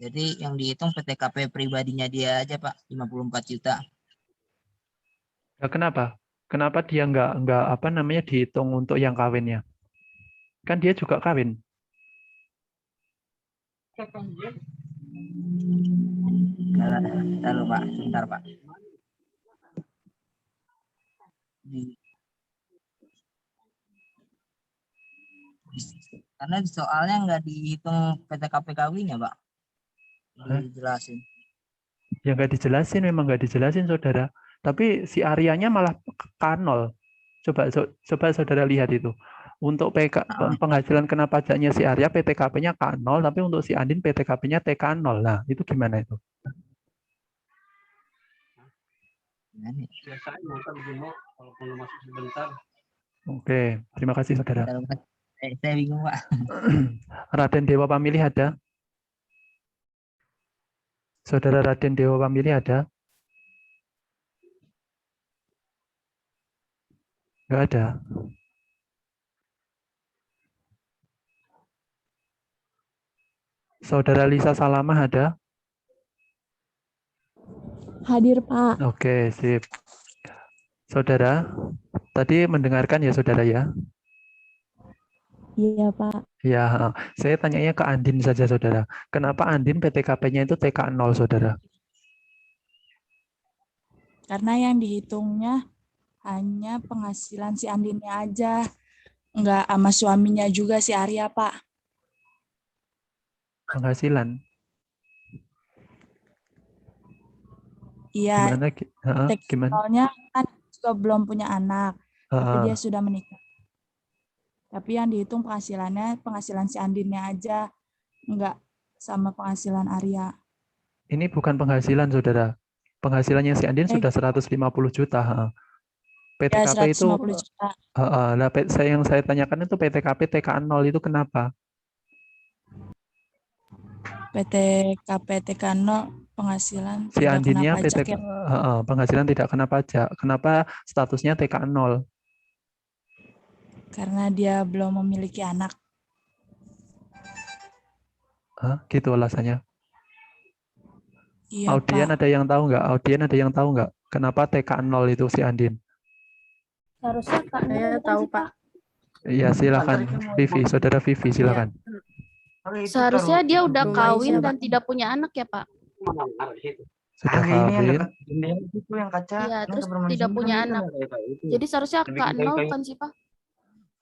Jadi yang dihitung PTKP pribadinya dia aja, Pak, 54 juta. Nah, kenapa? Kenapa dia nggak dihitung untuk yang kawinnya? Kan dia juga kawin. Lalu, Pak, sebentar, Pak. Karena soalnya nggak dihitung PTKP kawinnya, Pak. Dijelasin. Ya nggak dijelasin, memang nggak dijelasin, Saudara. Tapi si Aryanya malah K0. Coba Saudara lihat itu. Untuk penghasilan kena pajaknya si Arya, PTKP-nya K0, tapi untuk si Andin PTKP-nya TK0. Nah, itu gimana itu? Oke, terima kasih Saudara. Saya bingung, Pak. Raden Dewa Pamilih ada? Saudara Raden Dewa Pamilih ada? Nggak ada. Saudara Lisa Salamah ada? Hadir, Pak. Oke, sip. Saudara, tadi mendengarkan ya Saudara ya? Iya, Pak. Ya, saya tanyanya ke Andin saja Saudara. Kenapa Andin PTKP-nya itu TK0 Saudara? Karena yang dihitungnya hanya penghasilan si Andinnya aja. Enggak sama suaminya juga si Arya, Pak. Penghasilan? Iya. Gimana? Soalnya kan juga belum punya anak, tapi dia sudah menikah. Tapi yang dihitung penghasilan si Andinnya aja, enggak sama penghasilan Arya. Ini bukan penghasilan, Saudara. Penghasilannya si Andin sudah 150 juta. PTKP Ya, itu, 150 juta. yang saya tanyakan itu PTKP TK0 itu kenapa? PTKP TK0 penghasilan Si tidak kena Andinnya pajak ya. penghasilan tidak kena pajak. Kenapa statusnya TK0? Karena dia belum memiliki anak. Gitu alasannya. Iya, Audien Pak. ada yang tahu nggak? Audien ada yang tahu nggak? Kenapa TK0 itu si Andin? Seharusnya Kak saya tahu, Pak. Iya, silakan. Vivi, Saudara Vivi, silakan. Seharusnya dia udah Rumah kawin Isya, dan Pak. tidak punya anak ya, Pak? Sudah Kagak, ini yang kawin. dekat jendela itu yang kaca. Iya, Yang terus kamar mandi tidak Sony punya kan itu anak. yang kayak itu. Jadi seharusnya Dibikin Kak 0 kayu-kayu. kan sih, Pak?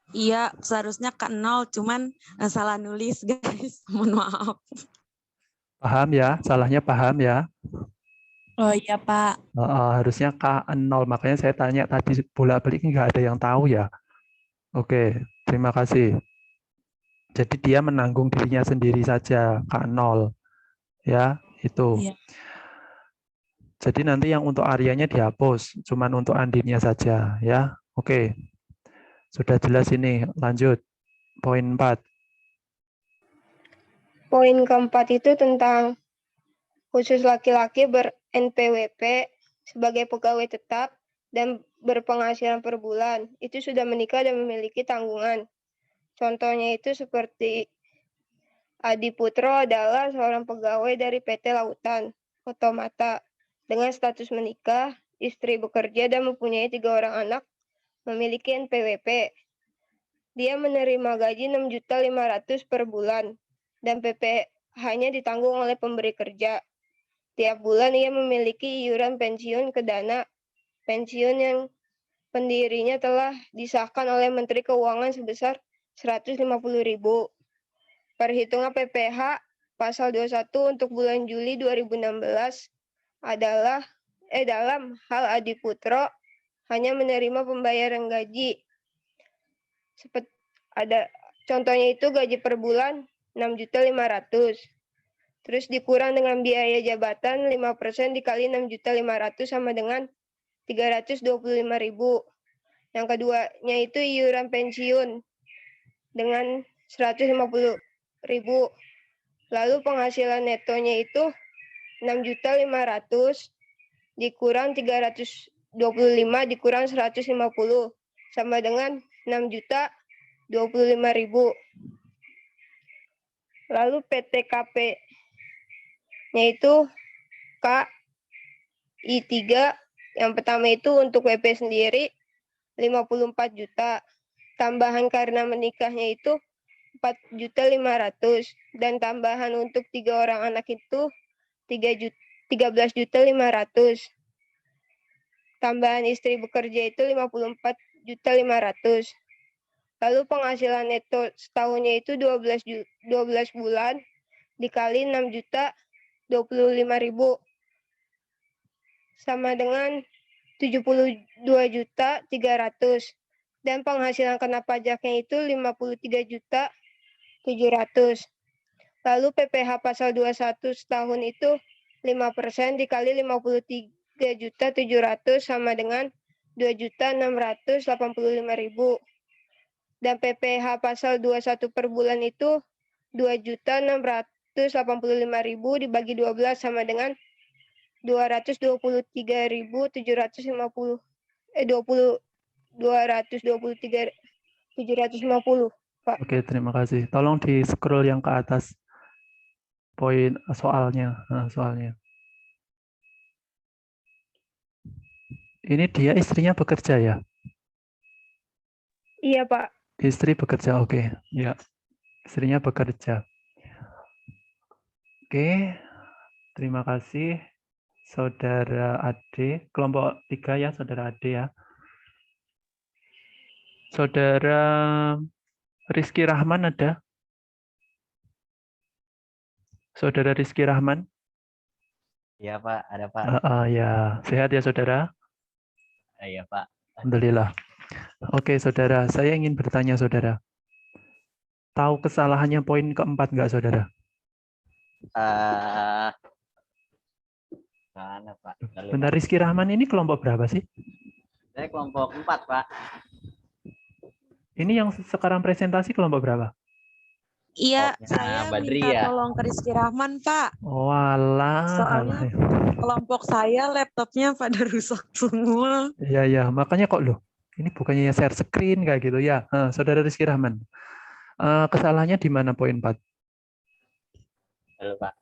Iya, seharusnya Kak 0, cuman salah nulis, guys. Mohon maaf. Paham ya? Salahnya paham ya? Oh iya, Pak. Harusnya K0, makanya saya tanya tadi bolak-balik nggak ada yang tahu ya. Oke, terima kasih. Jadi dia menanggung dirinya sendiri saja, K0. Ya, itu. Iya. Jadi nanti yang untuk Aryanya dihapus, cuman untuk Andinnya saja ya. Oke. Sudah jelas ini, lanjut. Poin 4. Poin keempat itu tentang khusus laki-laki ber-NPWP sebagai pegawai tetap dan berpenghasilan per bulan. Itu sudah menikah dan memiliki tanggungan. Contohnya itu seperti Adi Putro adalah seorang pegawai dari PT Lautan Otomata dengan status menikah, istri bekerja dan mempunyai 3 orang anak, memiliki NPWP. Dia menerima gaji 6.500.000 per bulan dan PPh-nya ditanggung oleh pemberi kerja. Tiap bulan ia memiliki iuran pensiun ke dana pensiun yang pendirinya telah disahkan oleh Menteri Keuangan sebesar 150.000. Perhitungan PPh pasal 21 untuk bulan Juli 2016 adalah dalam hal Adi Putro hanya menerima pembayaran gaji. Contohnya itu gaji per bulan 6.500.000. Terus dikurang dengan biaya jabatan 5% dikali 6.500.000 sama dengan 325.000. Yang keduanya itu iuran pensiun dengan 150.000. Lalu penghasilan netonya itu 6.500.000 dikurang 325 dikurang 150 sama dengan 6.025.000. Lalu PTKP-nya itu KI3 yang pertama itu untuk WP sendiri 54 juta. Tambahan karena menikahnya itu 4.500.000 dan tambahan untuk 3 orang anak itu 13.500.000. Tambahan istri bekerja itu 54.500.000. Lalu penghasilan neto setahunnya itu 12 bulan dikali 6.025.000 sama dengan 72.300.000 dan penghasilan kena pajaknya itu 53.700.000. Lalu PPh pasal 21 setahun itu 5% dikali 53.700.000 sama dengan 2.685.000. Dan PPh pasal 21 per bulan itu 2.685.000 dibagi 12 sama dengan 223.750 Pak. Oke, terima kasih. Tolong di scroll yang ke atas poin soalnya. Soalnya. Ini dia istrinya bekerja ya? Iya, Pak. Istri bekerja, oke. Ya, istrinya bekerja. Oke, terima kasih. Saudara Ade, kelompok 3 ya, Saudara Ade ya. Saudara Rizky Rahman ada? Saudara Rizky Rahman? Iya, Pak. Ada, Pak. Ya, sehat ya, Saudara? Iya, Pak. Alhamdulillah. Oke, Saudara. Saya ingin bertanya, Saudara. Tahu kesalahannya poin keempat nggak, Saudara? Mana, Pak? Bentar, Rizky Rahman ini kelompok berapa sih? Saya kelompok 4, Pak. Ini yang sekarang presentasi kelompok berapa? Iya, saya Badri minta ya? tolong ke Rizky Rahman, Pak. Oh, alah. Soalnya kelompok saya laptopnya pada rusak semua. Iya, makanya kok loh. Ini bukannya share screen kayak gitu ya. Saudara Rizky Rahman. Kesalahannya di mana poin 4? Halo, Pak.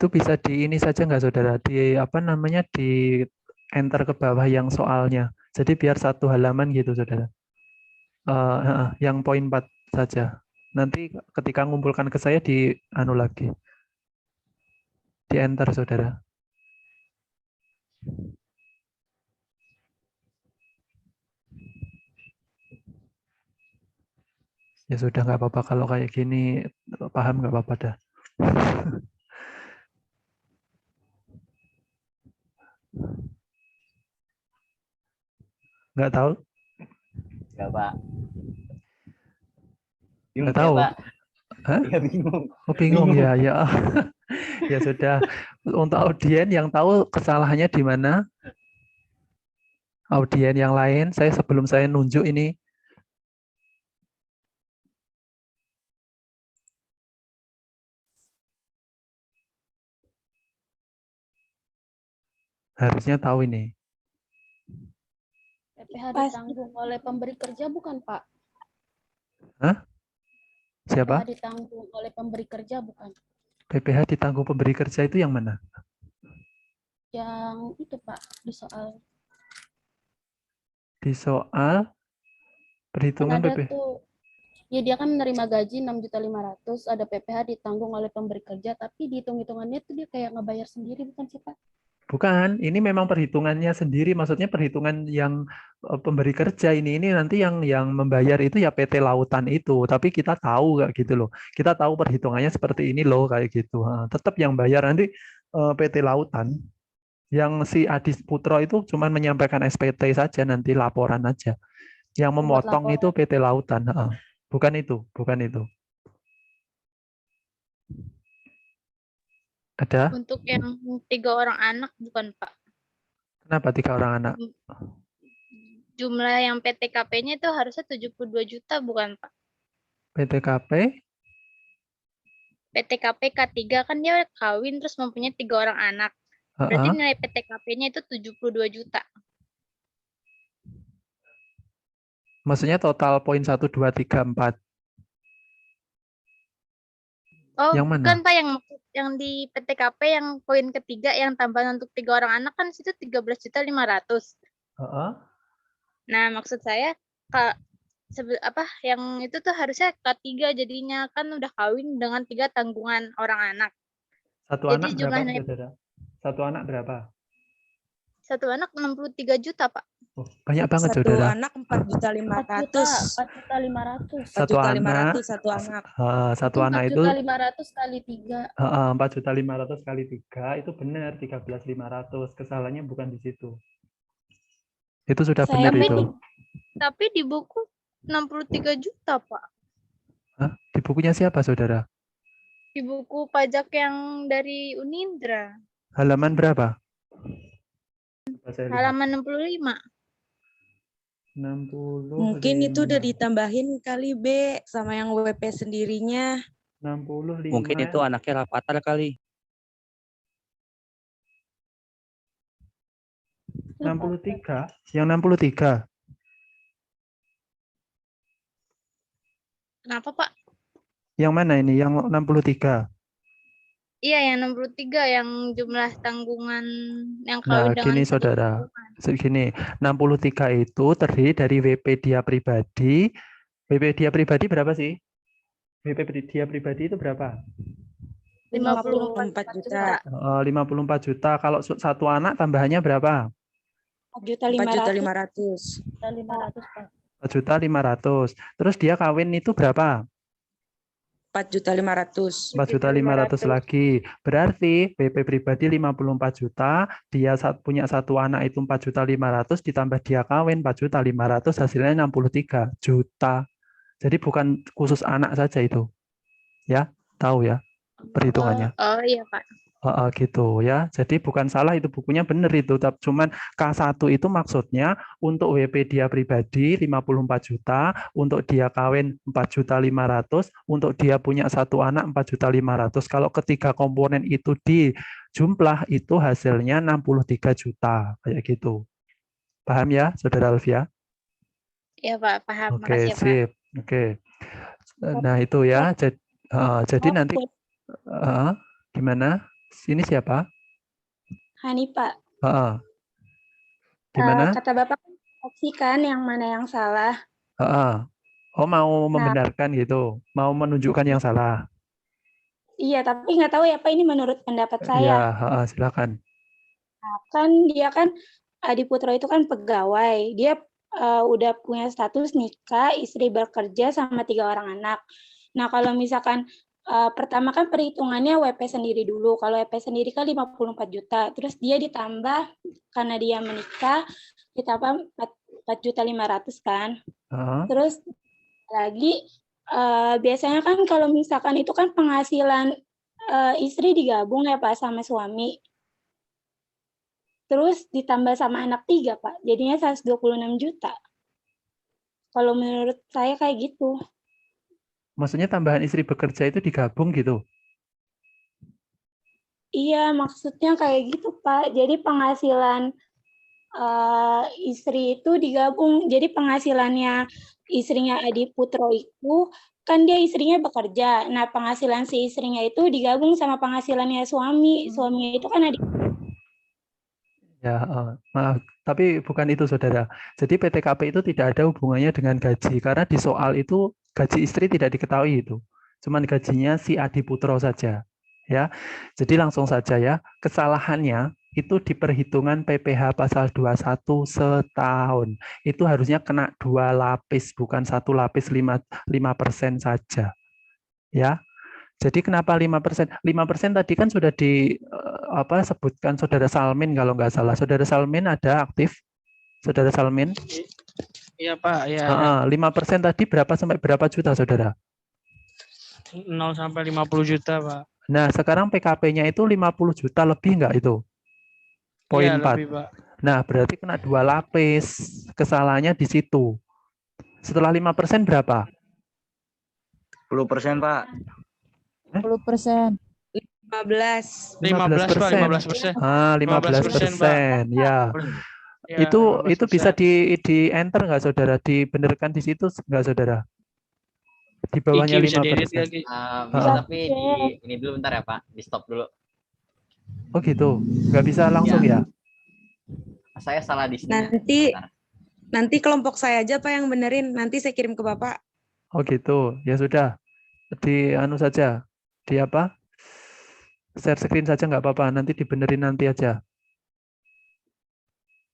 Itu bisa di ini saja nggak saudara? Di apa namanya, di enter ke bawah yang soalnya. Jadi biar satu halaman gitu saudara. Yang poin 4 saja. Nanti ketika ngumpulkan ke saya di anu lagi. Di enter saudara. Ya sudah, nggak apa-apa kalau kayak gini, paham nggak apa-apa dah. Nggak tahu? Enggak, Pak. Nggak tahu? Pak. Hah? Ya bingung. Oh, bingung ya, ya. Ya sudah. Untuk audien yang tahu kesalahannya di mana? Audien yang lain, sebelum saya nunjuk ini. Harusnya tahu ini. PPh ditanggung oleh pemberi kerja bukan, Pak? Hah? Siapa? PPh ditanggung oleh pemberi kerja bukan? PPh ditanggung pemberi kerja itu yang mana? Yang itu, Pak, di soal. Di soal perhitungan Kan ada PPh. tuh, ya dia kan menerima gaji 6.500.000, ada PPh ditanggung oleh pemberi kerja, tapi dihitung-hitungannya tuh dia kayak ngebayar sendiri, bukan sih, Pak? Bukan, ini memang perhitungannya sendiri, maksudnya perhitungan yang pemberi kerja ini nanti yang membayar itu ya PT Lautan itu, tapi kita tahu kayak gitu loh. Kita tahu perhitungannya seperti ini loh kayak gitu. Tetap yang bayar nanti PT Lautan. Yang si Adis Putro itu cuma menyampaikan SPT saja, nanti laporan aja. Yang memotong itu PT Lautan. Bukan itu, bukan itu. Ada? Untuk yang 3 orang anak bukan, Pak? Kenapa 3 orang anak? Jumlah yang PTKP-nya itu harusnya 72 juta bukan, Pak? PTKP? PTKP K3 kan dia kawin terus mempunyai 3 orang anak. Berarti nilai PTKP-nya itu 72 juta. Maksudnya total poin 1, 2, 3, 4. Oh, yang mana? bukan, Pak, yang di PTKP yang poin ketiga yang tambahan untuk 3 orang anak kan situ 13.500.000. Nah, maksud saya yang itu tuh harusnya K3 jadinya, kan udah kawin dengan 3 tanggungan orang anak. Satu Jadi anak berapa, saudara? Satu anak berapa? Satu anak 63 juta, Pak. Oh, banyak banget, Satu saudara. anak 4.500.000. 4.500.000. Satu anak. Satu anak itu 4.500.000 kali 3. 4.500.000 kali 3 itu benar 13.500. Kesalahannya bukan di situ. Itu sudah benar itu. Tapi di buku 63 juta, Pak. Hah? Di bukunya siapa, saudara? Di buku pajak yang dari Unindra. Halaman berapa? Halaman 65. 60. Mungkin itu udah ditambahin kali B sama yang WP sendirinya. 65. Mungkin itu anaknya Rafathar kali. 63. Yang 63. Kenapa, Pak? Yang mana ini? Yang 63. Iya, yang 63 yang jumlah tanggungan yang Nah, kawin dengan gini satu saudara. tanggungan. Segini, 63 itu terdiri dari WP dia pribadi. WP dia pribadi berapa sih? WP dia pribadi itu berapa? 54 juta. 54 juta. Kalau satu anak tambahannya berapa? 4.500.000. 4.500.000. Terus dia kawin itu berapa? 4.500.000. 4.500.000 lagi. Berarti WP pribadi 54 juta, dia punya satu anak itu 4.500.000, ditambah dia kawin 4.500.000, hasilnya 63 juta. Jadi bukan khusus anak saja itu. Ya, tahu ya perhitungannya. Oh iya, Pak. Gitu ya. Jadi bukan salah, itu bukunya benar itu. Tapi cuman K1 itu maksudnya untuk WP dia pribadi 54 juta, untuk dia kawin 4.500.000, untuk dia punya satu anak 4.500.000. Kalau ketiga komponen itu dijumlah itu hasilnya 63 juta kayak gitu. Paham ya, Saudara Alfia? Iya, Pak, paham. Oke, Makasih, Pak. sip. Oke. Nah, itu ya. Jadi nanti gimana? Ini siapa? Hani, Pak. Heeh. Gimana? Kata Bapak kan yang mana yang salah. Heeh. Oh, mau membenarkan gitu, mau menunjukkan yang salah. Iya, tapi nggak tahu ya Pak, ini menurut pendapat Ya, saya. silakan. Nah, kan dia kan Adi Putro itu kan pegawai. Dia udah punya status nikah, istri bekerja sama 3 orang anak. Nah, kalau misalkan pertama kan perhitungannya WP sendiri dulu. Kalau WP sendiri kan 54 juta. Terus dia ditambah karena dia menikah ditambah 4.500.000 kan. Terus lagi biasanya kan kalau misalkan itu kan penghasilan istri digabung ya Pak sama suami. Terus ditambah sama anak 3 Pak, jadinya 126 juta. Kalau menurut saya kayak gitu. Maksudnya tambahan istri bekerja itu digabung gitu? Iya, maksudnya kayak gitu Pak. Jadi penghasilan istri itu digabung. Jadi penghasilannya istrinya Adi Putro itu kan dia istrinya bekerja. Nah, penghasilan si istrinya itu digabung sama penghasilannya suami. Suaminya itu kan Adi. Ya, maaf, tapi bukan itu saudara. Jadi PTKP itu tidak ada hubungannya dengan gaji, karena di soal itu gaji istri tidak diketahui itu. Cuman gajinya si Adi Putro saja. Ya, jadi langsung saja ya, kesalahannya itu di perhitungan PPh pasal 21 setahun. Itu harusnya kena 2 lapis, bukan 1 lapis 5% saja. Ya, jadi kenapa 5%? 5% tadi kan sudah sebutkan Saudara Salmin kalau nggak salah. Saudara Salmin ada aktif? Saudara Salmin? Iya Pak, iya. 5% tadi berapa sampai berapa juta Saudara? 0 sampai 50 juta Pak. Nah, sekarang PKP-nya itu 50 juta lebih nggak itu? Poin 4. Lebih, Pak. Nah, berarti kena 2 lapis. Kesalahannya di situ. Setelah 5% berapa? 10% Pak. 10%. 15%. 15%. 15%. Ya. Itu bisa di enter nggak Saudara? Dibenarkan di situ nggak Saudara? Di bawahnya 5%. Bisa, tapi ini dulu bentar ya Pak, di stop dulu. Oh gitu, nggak bisa langsung ya? Saya salah di sini. Nanti kelompok saya aja Pak yang benerin, nanti saya kirim ke Bapak. Oh gitu, ya sudah. Di anu saja, di apa? Share screen saja nggak apa-apa, nanti dibenerin nanti aja.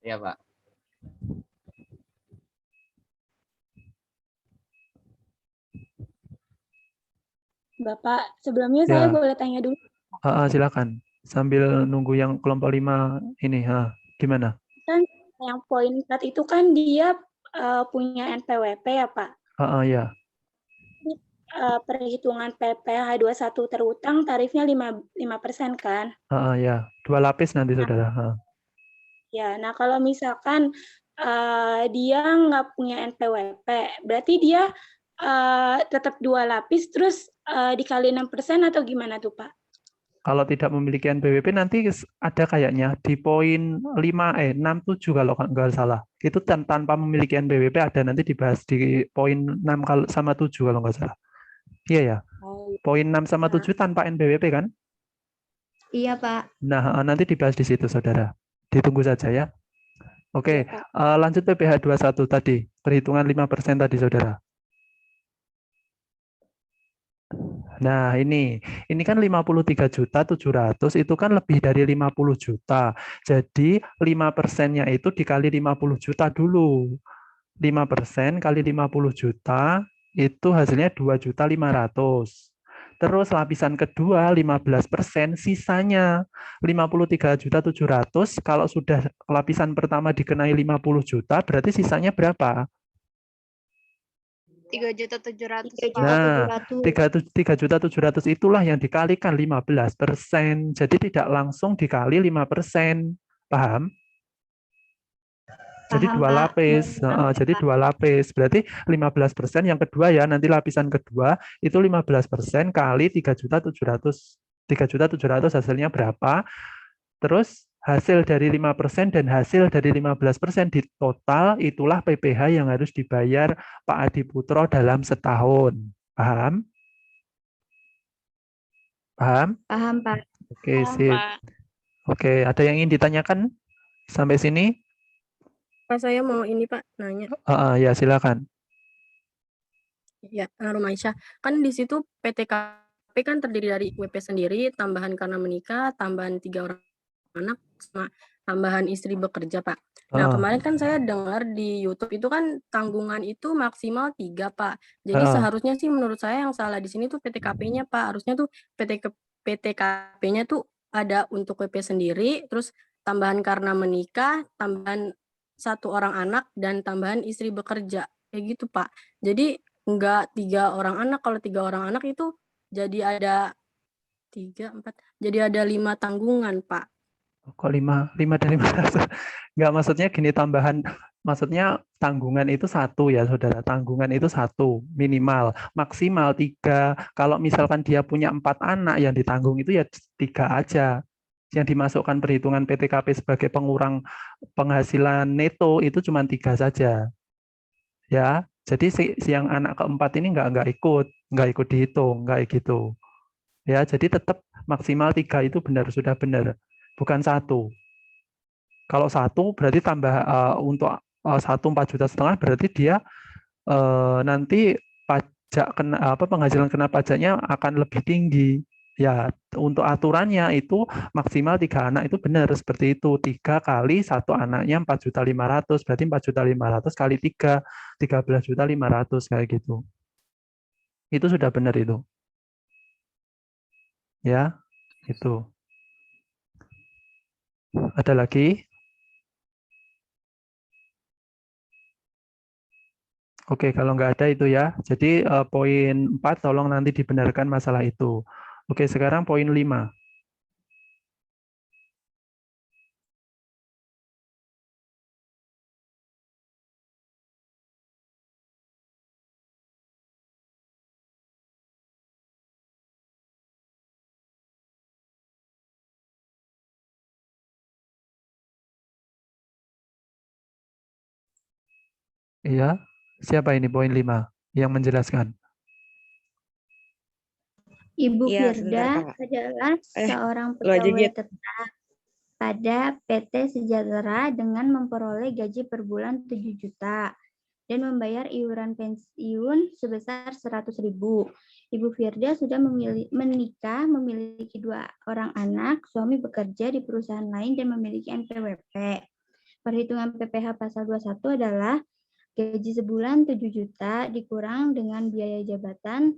Iya Pak. Bapak, sebelumnya saya boleh tanya dulu. Silakan. Sambil nunggu yang kelompok 5 ini, gimana? Kan yang poin 4 itu kan dia punya NPWP ya Pak? Ya. Perhitungan PPh 21 terutang tarifnya 5% kan? Ya, 2 lapis nanti Saudara. Ya, nah kalau misalkan dia nggak punya NPWP, berarti dia tetap 2 lapis terus dikali 6% atau gimana tuh Pak? Kalau tidak memiliki NPWP nanti ada kayaknya di poin 67 kalau nggak salah. Itu tanpa memiliki NPWP ada nanti dibahas di poin 6 sama 7 kalau nggak salah. Iya ya. Poin 6 sama 7 tanpa NPWP kan? Iya Pak. Nah, nanti dibahas di situ Saudara. Ditunggu saja ya. Oke, lanjut PPh 21 tadi. Perhitungan 5% tadi Saudara. Nah, ini kan 53.700.000 itu kan lebih dari 50 juta. Jadi 5%-nya itu dikali 50 juta dulu. 5% kali 50 juta itu hasilnya 2.500.000. Terus lapisan kedua 15%, sisanya 53.700.000. Kalau sudah lapisan pertama dikenai 50 juta, berarti sisanya berapa? 3.700.000. Nah, 3.700.000 itulah yang dikalikan 15%. Jadi tidak langsung dikali 5%. Paham? Jadi 2 lapis. Jadi 2 lapis. Berarti 15% yang kedua ya, nanti lapisan kedua itu 15% kali 3.700.000 hasilnya berapa? Terus hasil dari 5% dan hasil dari 15% di total itulah PPh yang harus dibayar Pak Adi Putro dalam setahun. Paham? Paham? Paham Pak. Oke, Paham, sip. Pak. Oke, ada yang ingin ditanyakan sampai sini? Pak, saya mau ini Pak nanya. Ya, silakan. Ya, Rumaisyah. Kan di situ PTKP kan terdiri dari WP sendiri, tambahan karena menikah, tambahan 3 orang anak, sama tambahan istri bekerja, Pak. Nah, kemarin kan saya dengar di YouTube itu kan tanggungan itu maksimal 3, Pak. Jadi seharusnya sih menurut saya yang salah di sini tuh PTKP-nya, Pak. Harusnya tuh PTKP-nya tuh ada untuk WP sendiri, terus tambahan karena menikah, tambahan 1 orang anak, dan tambahan istri bekerja. Kayak gitu, Pak. Jadi enggak 3 orang anak. Kalau 3 orang anak itu jadi ada 3, 4, jadi ada 5 tanggungan, Pak. Kok 5 dari mana? Enggak, maksudnya gini, tambahan, maksudnya tanggungan itu 1 ya, saudara. Tanggungan itu 1 minimal, maksimal 3. Kalau misalkan dia punya 4 anak yang ditanggung itu ya 3 aja. Yang dimasukkan perhitungan PTKP sebagai pengurang penghasilan neto itu cuma 3 saja. Ya, jadi si yang anak keempat ini nggak ikut dihitung, nggak gitu. Ya, jadi tetap maksimal 3 itu sudah benar, bukan 1. Kalau 1 berarti tambah untuk 1 4,5 juta berarti dia nanti pajak penghasilan kena pajaknya akan lebih tinggi. Ya, untuk aturannya itu maksimal 3 anak itu benar seperti itu. 3 kali 1 anaknya 4.500.000, berarti 4.500.000 kali 3, 13.500.000 kayak gitu. Itu sudah benar itu. Ya, itu. Ada lagi? Oke, kalau nggak ada itu ya. Jadi poin 4 tolong nanti dibenarkan masalah itu. Oke, sekarang poin 5. Iya, siapa ini poin 5 yang menjelaskan? Ibu Iya, Firda sebentar, Kak. adalah seorang lu aja, pegawai Git. tetap pada PT Sejahtera dengan memperoleh gaji per bulan 7 juta dan membayar iuran pensiun sebesar 100.000. Ibu Firda sudah menikah, memiliki 2 orang anak, suami bekerja di perusahaan lain dan memiliki NPWP. Perhitungan PPh pasal 21 adalah gaji sebulan 7 juta dikurang dengan biaya jabatan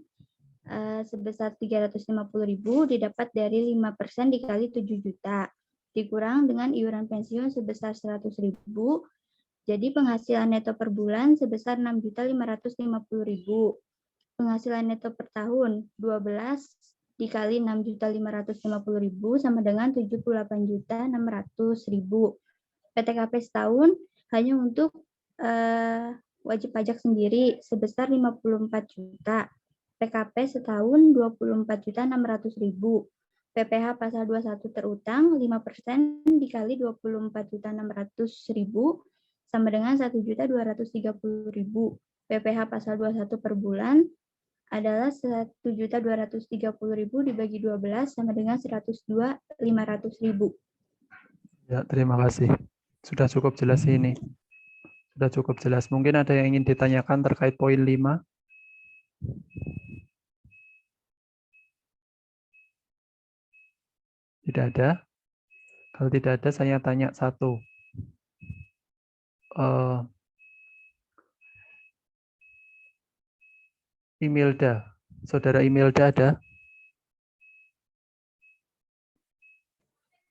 sebesar 350.000 didapat dari 5% dikali 7 juta dikurang dengan iuran pensiun sebesar 100.000. Jadi penghasilan neto per bulan sebesar 6.550.000. Penghasilan neto per tahun 12 dikali 6.550.000 sama dengan 78.600.000. PTKP setahun hanya untuk wajib pajak sendiri sebesar 54 juta. PKP setahun 24.600.000. PPh pasal 21 terutang 5% dikali 24.600.000 sama dengan 1.230.000. PPh pasal 21 per bulan adalah 1.230.000 dibagi 12 sama dengan 102.500.000. Ya, terima kasih. Sudah cukup jelas ini. Sudah cukup jelas. Mungkin ada yang ingin ditanyakan terkait poin 5? Tidak ada? Kalau tidak ada, saya tanya satu. Imelda. Saudara Imelda ada?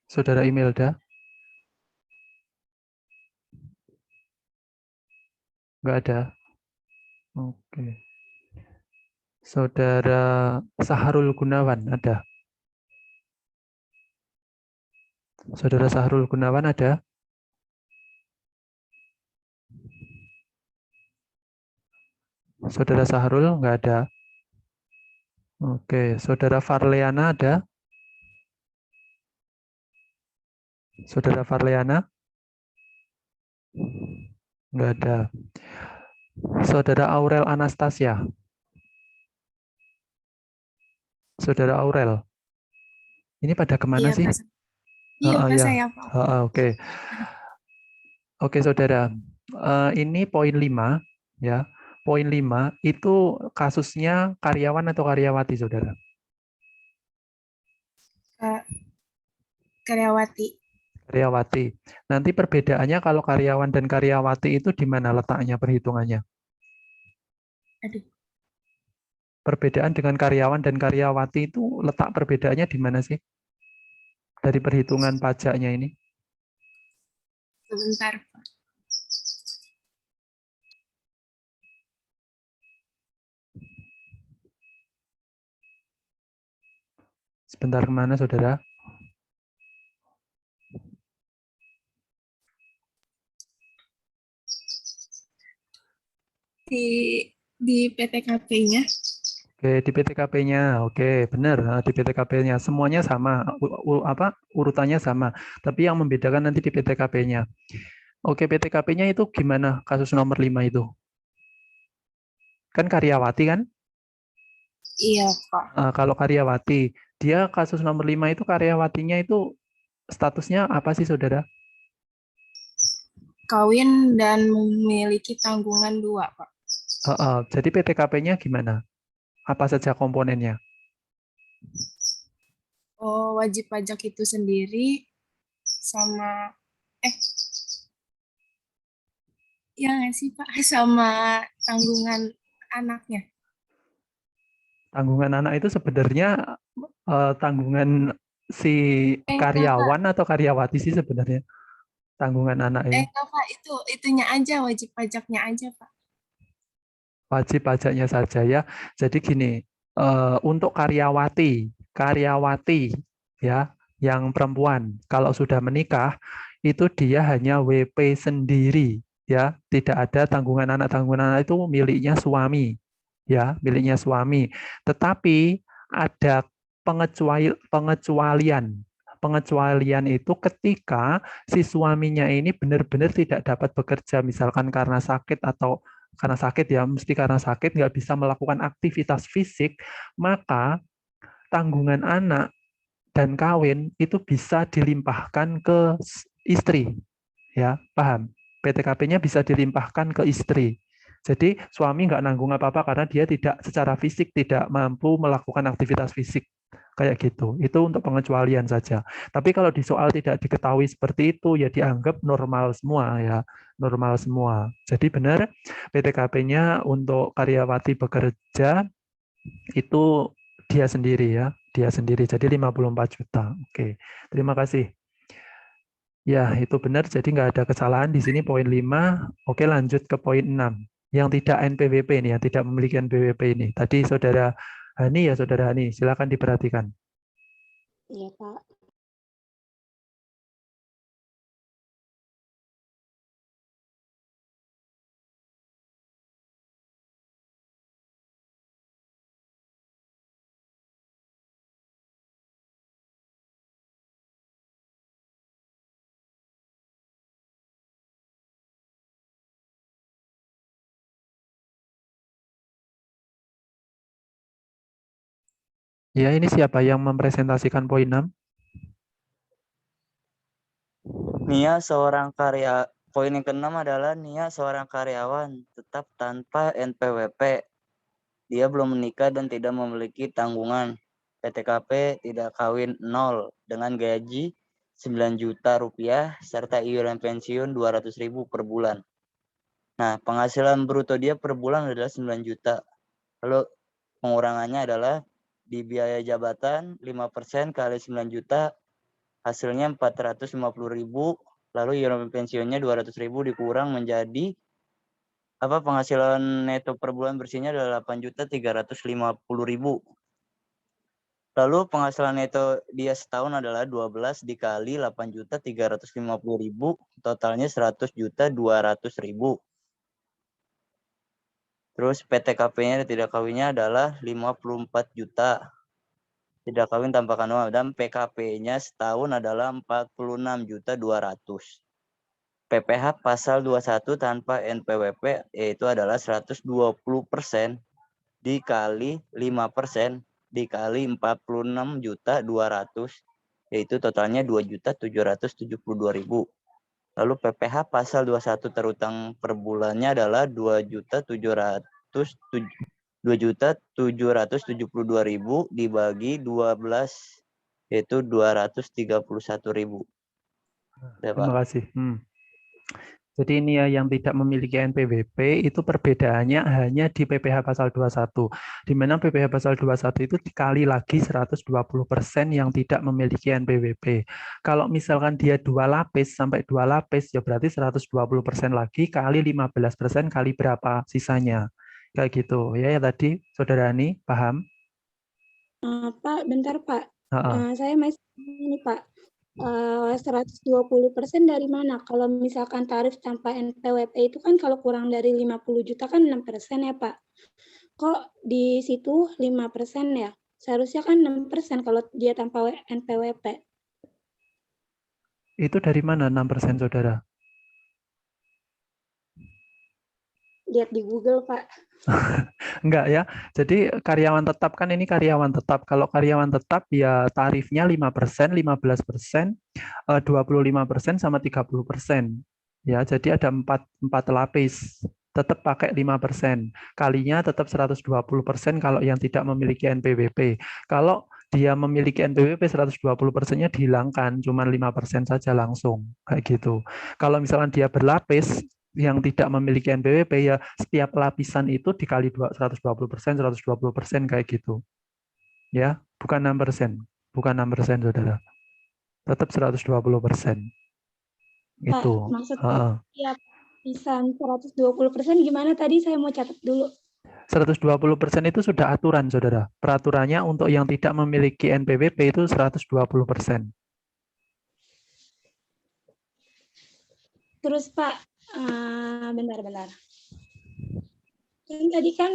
Saudara Imelda? Enggak ada? Oke. Saudara Saharul Gunawan ada? Saudara Sahrul Gunawan ada? Saudara Sahrul nggak ada? Oke, Saudara Farleana ada? Saudara Farleana? Nggak ada. Saudara Aurel Anastasia? Saudara Aurel? Ini pada kemana Iya, sih? Pak. Iya, Pak, Ya. saya, Pak. Oke. Oke, saudara. Ini poin 5, ya. Poin 5 itu kasusnya karyawan atau karyawati, saudara? Karyawati. Karyawati. Nanti perbedaannya kalau karyawan dan karyawati itu di mana letaknya perhitungannya? Aduh. Perbedaan dengan karyawan dan karyawati itu letak perbedaannya di mana sih? Dari perhitungan pajaknya ini? Sebentar, Pak. Sebentar kemana, saudara? Di PTKP-nya. Oke, di PTKP-nya. Oke, benar. Di PTKP-nya semuanya sama, urutannya sama. Tapi yang membedakan nanti di PTKP-nya. Oke, PTKP-nya itu gimana kasus nomor 5 itu? Kan karyawati kan? Iya, Pak. Kalau karyawati, dia kasus nomor 5 itu karyawatinya itu statusnya apa sih, saudara? Kawin dan memiliki tanggungan 2, Pak. Jadi PTKP-nya gimana? Apa saja komponennya? Oh, wajib pajak itu sendiri sama ya nggak sih, Pak? Sama tanggungan anaknya. Tanggungan anak itu sebenarnya tanggungan si karyawan atau karyawati sih sebenarnya? Tanggungan anak ini. Enggak, Pak, itunya aja, wajib pajaknya aja, Pak. Wajib pajaknya saja ya. Jadi gini, untuk karyawati ya, yang perempuan kalau sudah menikah itu dia hanya WP sendiri ya, tidak ada tanggungan anak. Tanggungan anak itu miliknya suami ya, miliknya suami. Tetapi ada pengecualian. Pengecualian itu ketika si suaminya ini benar-benar tidak dapat bekerja, misalkan karena sakit atau karena sakit ya, mesti karena sakit nggak bisa melakukan aktivitas fisik, maka tanggungan anak dan kawin itu bisa dilimpahkan ke istri. Ya, paham? PTKP-nya bisa dilimpahkan ke istri. Jadi suami nggak nanggung apa-apa karena dia tidak secara fisik tidak mampu melakukan aktivitas fisik. Kayak gitu. Itu untuk pengecualian saja. Tapi kalau di soal tidak diketahui seperti itu, ya dianggap normal semua ya. Normal semua. Jadi benar PTKP-nya untuk karyawati bekerja itu dia sendiri ya. Dia sendiri. Jadi 54 juta. Oke. Terima kasih. Ya, itu benar. Jadi nggak ada kesalahan di sini poin 5. Oke, lanjut ke poin 6. Yang tidak NPWP ini, yang tidak memiliki NPWP ini. Tadi Saudara Hani ya, Saudara Hani. Silakan diperhatikan. Iya, Pak. Ya, ini siapa yang mempresentasikan poin 6? Nia seorang poin yang ke-6 adalah Nia seorang karyawan tetap tanpa NPWP. Dia belum menikah dan tidak memiliki tanggungan. PTKP tidak kawin 0 dengan gaji 9 juta rupiah serta iuran pensiun 200.000 per bulan. Nah, penghasilan bruto dia per bulan adalah 9 juta. Lalu pengurangannya adalah di biaya jabatan 5% kali 9 juta hasilnya 450.000, lalu iuran pensiunnya 200.000 dikurang menjadi penghasilan neto per bulan bersihnya adalah 8.350.000. Lalu penghasilan neto dia setahun adalah 12 dikali 8.350.000, totalnya 100.200.000. Terus PTKP-nya tidak kawinnya adalah 54 juta. Tidak kawin tanpa manual dan PKP-nya setahun adalah 46.200.000. PPh pasal 21 tanpa NPWP yaitu adalah 120% dikali 5% dikali 46.200.000 yaitu totalnya 2.772.000. Lalu PPh pasal 21 terutang per bulannya adalah 2.772.000 dibagi 12 yaitu 231.000. Ya, Pak. Terima kasih. Jadi ini ya yang tidak memiliki NPWP itu perbedaannya hanya di PPh pasal 21. Di mana PPh pasal 21 itu dikali lagi 120% yang tidak memiliki NPWP. Kalau misalkan dia 2 lapis sampai 2 lapis ya berarti 120% lagi kali 15% kali berapa sisanya. Kayak gitu. Ya tadi Saudara Ani paham? Pak, bentar Pak. Ha-ha. Saya masih ini Pak. 120% dari mana? Kalau misalkan tarif tanpa NPWP itu kan kalau kurang dari 50 juta kan 6% ya Pak. Kok di situ 5% ya? Seharusnya kan 6% kalau dia tanpa NPWP. Itu dari mana 6% Saudara? Lihat di Google Pak. Enggak ya. Jadi karyawan tetap kan ini karyawan tetap. Kalau karyawan tetap ya tarifnya 5%, 15%, 25% sama 30%. Ya, jadi ada 4 lapis. Tetap pakai 5%. Kalinya tetap 120% kalau yang tidak memiliki NPWP. Kalau dia memiliki NPWP 120%-nya dihilangkan, cuma 5% saja langsung. Kayak gitu. Kalau misalkan dia berlapis, yang tidak memiliki NPWP ya setiap lapisan itu dikali 120%, 120% kayak gitu. Ya, bukan 6%. Bukan 6% Saudara. Tetap 120%. Itu. Maksudnya ya lapisan 120% gimana tadi saya mau catat dulu. 120% itu sudah aturan Saudara. Peraturannya untuk yang tidak memiliki NPWP itu 120%. Terus Pak, bentar. Kan tadi kan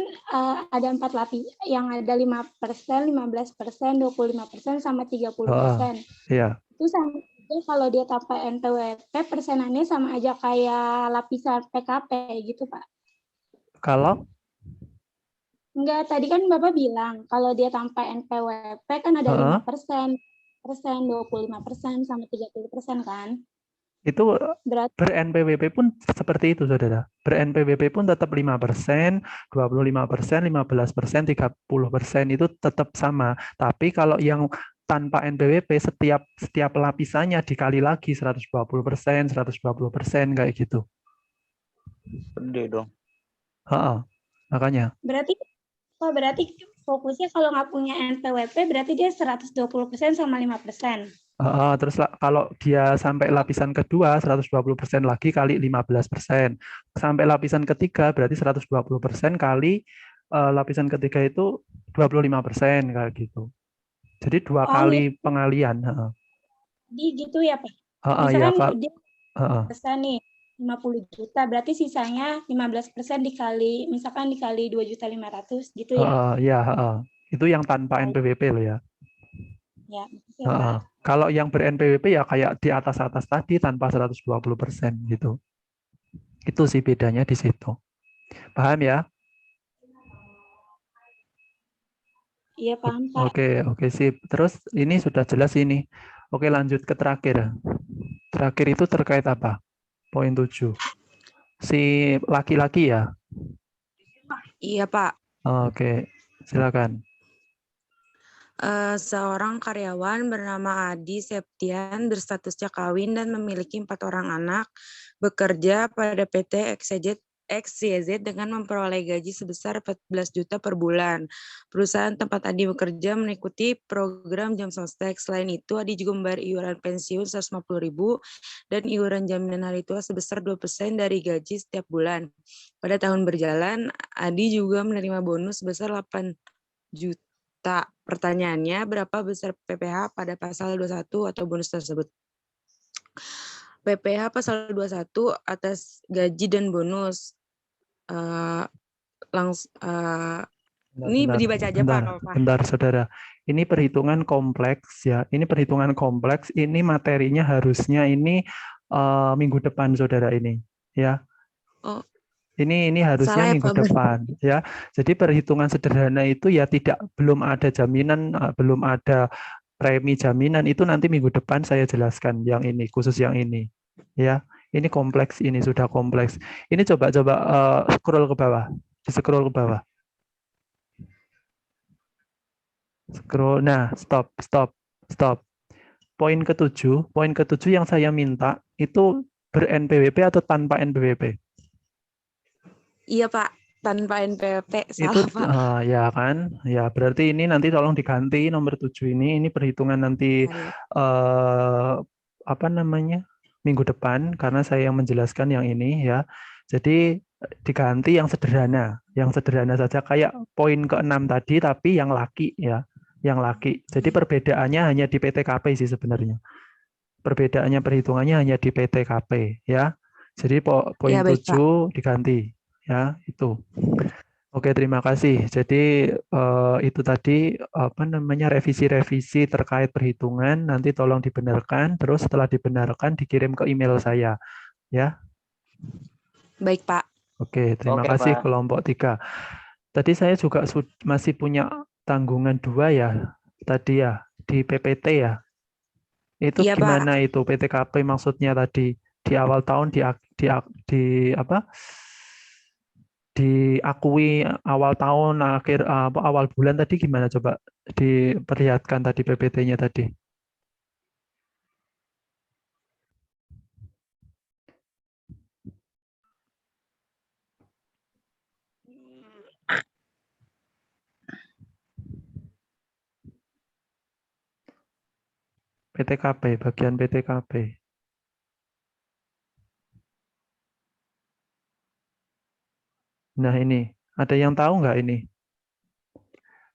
ada 4 lapis, yang ada 5%, 15%, 25%, sama 30%. Iya. Itu sama aja kalau dia tanpa NPWP, persenannya sama aja kayak lapisan PKP gitu Pak. Kalau? Enggak, tadi kan Bapak bilang kalau dia tanpa NPWP kan ada 5%, 25%, sama 30% kan? Itu ber-NPWP pun seperti itu, Saudara. Ber-NPWP pun tetap 5%, 25%, 15%, 30% itu tetap sama. Tapi kalau yang tanpa NPWP, setiap lapisannya dikali lagi 120%, 120% kayak gitu. Gede dong. Makanya. Berarti fokusnya kalau nggak punya NPWP, berarti dia 120% sama 5%. Terus kalau dia sampai lapisan kedua 120% lagi kali 15%. Sampai lapisan ketiga berarti 120% kali lapisan ketiga itu 25% kayak gitu. Jadi 2 kali pengalian. Jadi gitu ya Pak. Misalkan dia persen nih 50 juta, berarti sisanya 15% dikali 2.500.000 gitu ya. Itu yang tanpa NPWP loh ya. Ya, kalau yang ber-NPWP ya kayak di atas tadi tanpa 120% gitu. Itu sih bedanya di situ. Paham ya? Iya, paham Pak. Oke sip. Terus ini sudah jelas ini. Oke, lanjut ke terakhir. Terakhir itu terkait apa? Poin 7. Si laki-laki ya? Iya, Pak. Oke, silakan. Seorang karyawan bernama Adi Septian berstatusnya kawin dan memiliki 4 orang anak, bekerja pada PT XYZ dengan memperoleh gaji sebesar 14 juta per bulan. Perusahaan tempat Adi bekerja mengikuti program jam sostek. Selain itu, Adi juga membayar iuran pensiun 150.000 dan iuran jaminan hari tua sebesar 2% dari gaji setiap bulan. Pada tahun berjalan, Adi juga menerima bonus sebesar 8 juta. Pertanyaannya, berapa besar PPh pada pasal 21 atau bonus tersebut? PPh pasal 21 atas gaji dan bonus. Ini dibaca aja Pak. Bentar, Saudara. Ini perhitungan kompleks ya. Ini perhitungan kompleks. Ini materinya harusnya ini minggu depan, Saudara ini. Ya. Ini harusnya minggu depan ya. Jadi perhitungan sederhana itu ya belum ada jaminan, belum ada premi jaminan itu nanti minggu depan saya jelaskan yang ini, khusus yang ini. Ya, ini kompleks, ini sudah kompleks. Ini coba scroll ke bawah, scroll ke bawah. Scroll, nah stop. Poin ketujuh yang saya minta itu ber-NPWP atau tanpa NPWP? Iya Pak, tanpa NPWP, Itu salah Pak. ya kan, ya berarti ini nanti tolong diganti nomor 7 ini perhitungan nanti apa namanya minggu depan karena saya yang menjelaskan yang ini ya. Jadi diganti yang sederhana saja kayak poin ke-6 tadi tapi yang laki ya, yang laki. Jadi perbedaannya hanya di PTKP sih sebenarnya. Perbedaannya perhitungannya hanya di PTKP ya. Jadi poin Ya, baik, 7 diganti ya itu. Oke, terima kasih. Jadi itu tadi apa namanya revisi-revisi terkait perhitungan nanti tolong dibenarkan terus setelah dibenarkan dikirim ke email saya ya. Baik Pak. Oke, terima Oke, kasih Pak. kelompok 3. Tadi saya juga masih punya tanggungan 2 ya tadi ya di PPT ya. Itu Iya, Pak. gimana itu PTKP maksudnya tadi di awal tahun di apa? Diakui awal tahun akhir awal bulan tadi gimana coba diperlihatkan tadi PPT-nya tadi. PTKP, bagian PTKP. Nah ini, ada yang tahu nggak ini?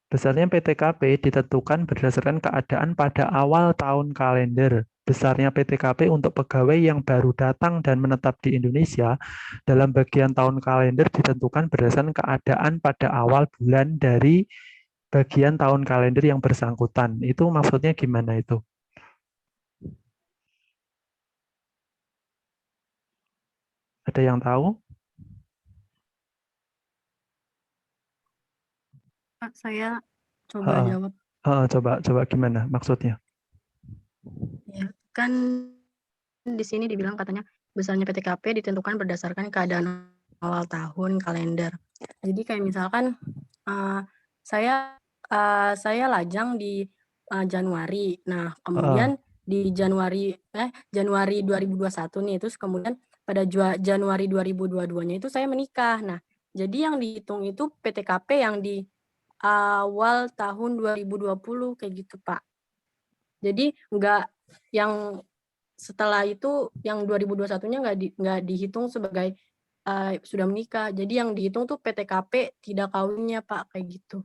Besarnya PTKP ditentukan berdasarkan keadaan pada awal tahun kalender. Besarnya PTKP untuk pegawai yang baru datang dan menetap di Indonesia dalam bagian tahun kalender ditentukan berdasarkan keadaan pada awal bulan dari bagian tahun kalender yang bersangkutan. Itu maksudnya gimana itu? Ada yang tahu? Pak, saya coba jawab. Coba gimana maksudnya? Ya, kan di sini dibilang katanya besarnya PTKP ditentukan berdasarkan keadaan awal tahun kalender. Jadi kayak misalkan saya lajang di Januari. Nah, kemudian di Januari 2021 nih, terus kemudian pada Januari 2022-nya itu saya menikah. Nah, jadi yang dihitung itu PTKP yang di awal tahun 2020 kayak gitu, Pak. Jadi enggak yang setelah itu yang 2021-nya nggak dihitung sebagai sudah menikah. Jadi yang dihitung tuh PTKP tidak kawinnya, Pak, kayak gitu.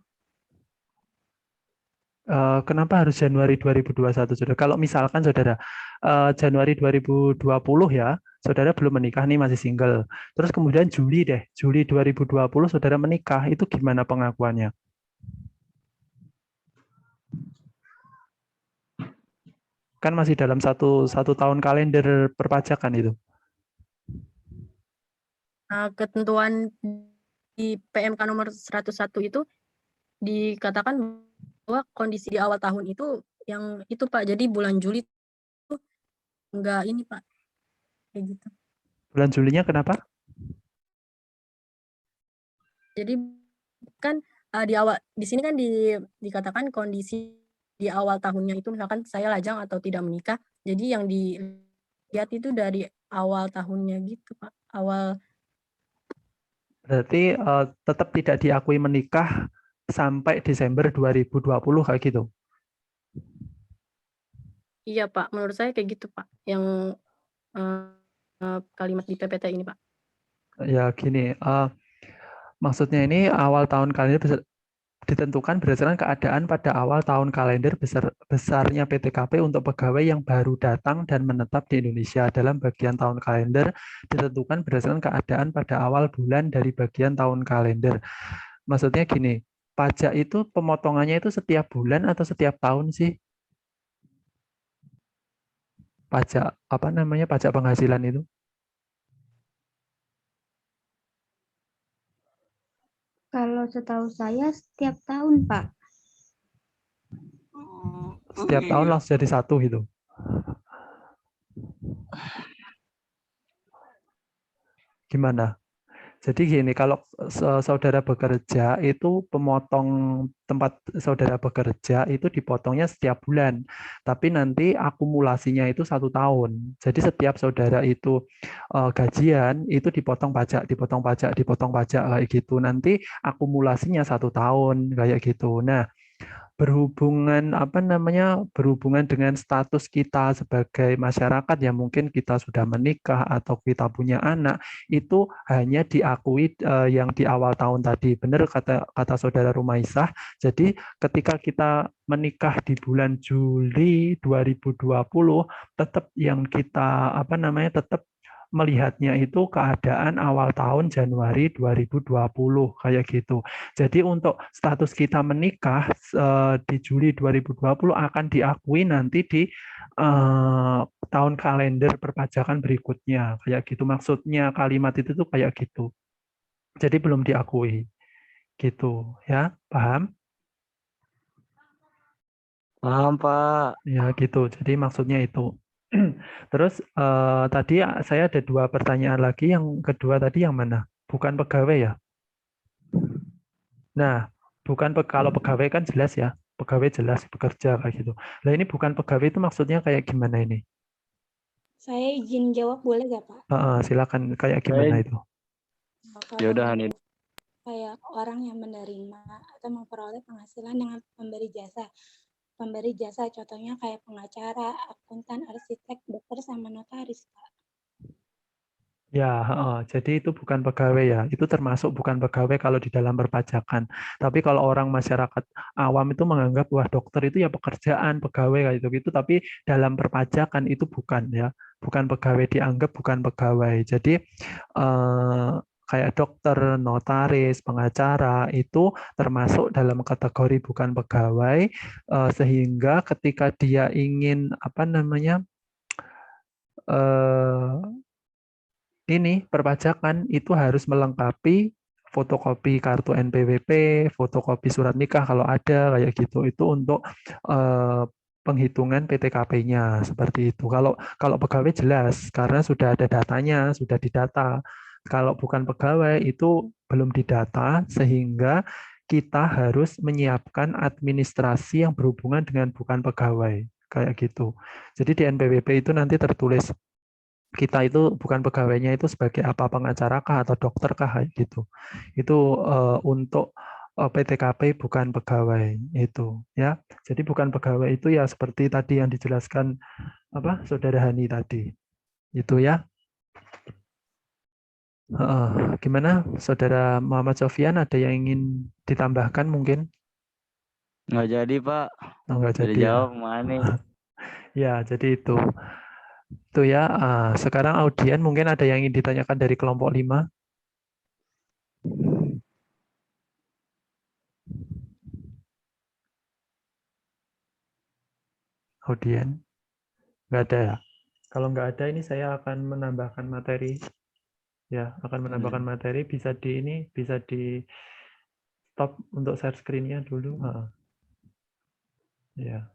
Kenapa harus Januari 2021, Saudara? Kalau misalkan Saudara Januari 2020 ya, Saudara belum menikah nih, masih single. Terus kemudian Juli 2020 Saudara menikah, itu gimana pengakuannya? Kan masih dalam satu tahun kalender perpajakan itu. Ketentuan di PMK nomor 101 itu dikatakan bahwa kondisi di awal tahun itu yang itu, Pak. Jadi bulan Juli itu enggak ini, Pak. Kayak gitu. Bulan Julinya kenapa? Jadi kan di awal di sini kan dikatakan kondisi di awal tahunnya itu misalkan saya lajang atau tidak menikah. Jadi yang dilihat itu dari awal tahunnya gitu, Pak. Awal. Berarti tetap tidak diakui menikah sampai Desember 2020 kayak gitu. Iya, Pak. Menurut saya kayak gitu, Pak. Yang kalimat di PPT ini, Pak. Ya gini, maksudnya ini awal tahun kalender ditentukan berdasarkan keadaan pada awal tahun kalender besarnya PTKP untuk pegawai yang baru datang dan menetap di Indonesia dalam bagian tahun kalender ditentukan berdasarkan keadaan pada awal bulan dari bagian tahun kalender. Maksudnya gini, pajak itu pemotongannya itu setiap bulan atau setiap tahun sih? Pajak apa namanya, pajak penghasilan itu? Kalau setahu saya setiap tahun, Pak. Setiap tahun langsung jadi 1 gitu. Gimana? Jadi gini, kalau saudara bekerja itu pemotong tempat saudara bekerja itu dipotongnya setiap bulan, tapi nanti akumulasinya itu 1 tahun. Jadi setiap saudara itu gajian itu dipotong pajak, dipotong pajak, dipotong pajak kayak gitu. Nanti akumulasinya 1 tahun kayak gitu. Nah, berhubungan berhubungan dengan status kita sebagai masyarakat yang mungkin kita sudah menikah atau kita punya anak, itu hanya diakui yang di awal tahun tadi. Benar kata saudara Rumaisah. Jadi ketika kita menikah di bulan Juli 2020, tetap yang kita tetap melihatnya itu keadaan awal tahun Januari 2020 kayak gitu. Jadi untuk status kita menikah di Juli 2020 akan diakui nanti di tahun kalender perpajakan berikutnya kayak gitu. Maksudnya kalimat itu tuh kayak gitu. Jadi belum diakui. Gitu ya, paham? Paham, Pak. Ya gitu. Jadi maksudnya itu. Terus tadi saya ada 2 pertanyaan lagi. Yang kedua tadi yang mana? Bukan pegawai ya? Nah, kalau pegawai kan jelas ya. Pegawai jelas bekerja kayak gitu. Nah ini bukan pegawai itu maksudnya kayak gimana ini? Saya izin jawab boleh gak, Pak? Silakan, kayak gimana itu? Ya udah, Hani. Kayak orang yang menerima atau memperoleh penghasilan dengan pemberi jasa. Pemberi jasa contohnya kayak pengacara, akuntan, arsitek, dokter, sama notaris, Pak. Ya, jadi itu bukan pegawai ya. Itu termasuk bukan pegawai kalau di dalam perpajakan. Tapi kalau orang masyarakat awam itu menganggap wah dokter itu ya pekerjaan, pegawai kayak gitu. Tapi dalam perpajakan itu bukan ya. Bukan pegawai, dianggap bukan pegawai. Jadi kayak dokter, notaris, pengacara itu termasuk dalam kategori bukan pegawai, sehingga ketika dia ingin perpajakan itu harus melengkapi fotokopi kartu NPWP, fotokopi surat nikah kalau ada kayak gitu. Itu untuk penghitungan PTKP-nya seperti itu. Kalau pegawai jelas karena sudah ada datanya, sudah didata. Kalau bukan pegawai itu belum didata sehingga kita harus menyiapkan administrasi yang berhubungan dengan bukan pegawai kayak gitu. Jadi di NPWP itu nanti tertulis kita itu bukan pegawainya itu sebagai apa, pengacara kah atau dokter kah kayak gitu. Itu untuk PTKP bukan pegawai itu ya. Jadi bukan pegawai itu ya seperti tadi yang dijelaskan Saudara Hani tadi. Itu ya. Gimana Saudara Muhammad Sofyan, ada yang ingin ditambahkan mungkin? Nggak jadi, Pak. Nggak Jadi jadi jawab mana? Ya, jadi itu. Itu ya. Sekarang audien mungkin ada yang ingin ditanyakan dari kelompok 5. Audien? Nggak ada ya? Kalau nggak ada ini saya akan menambahkan materi. Ya, akan menambahkan materi, bisa di stop untuk share screen-nya dulu. Ya.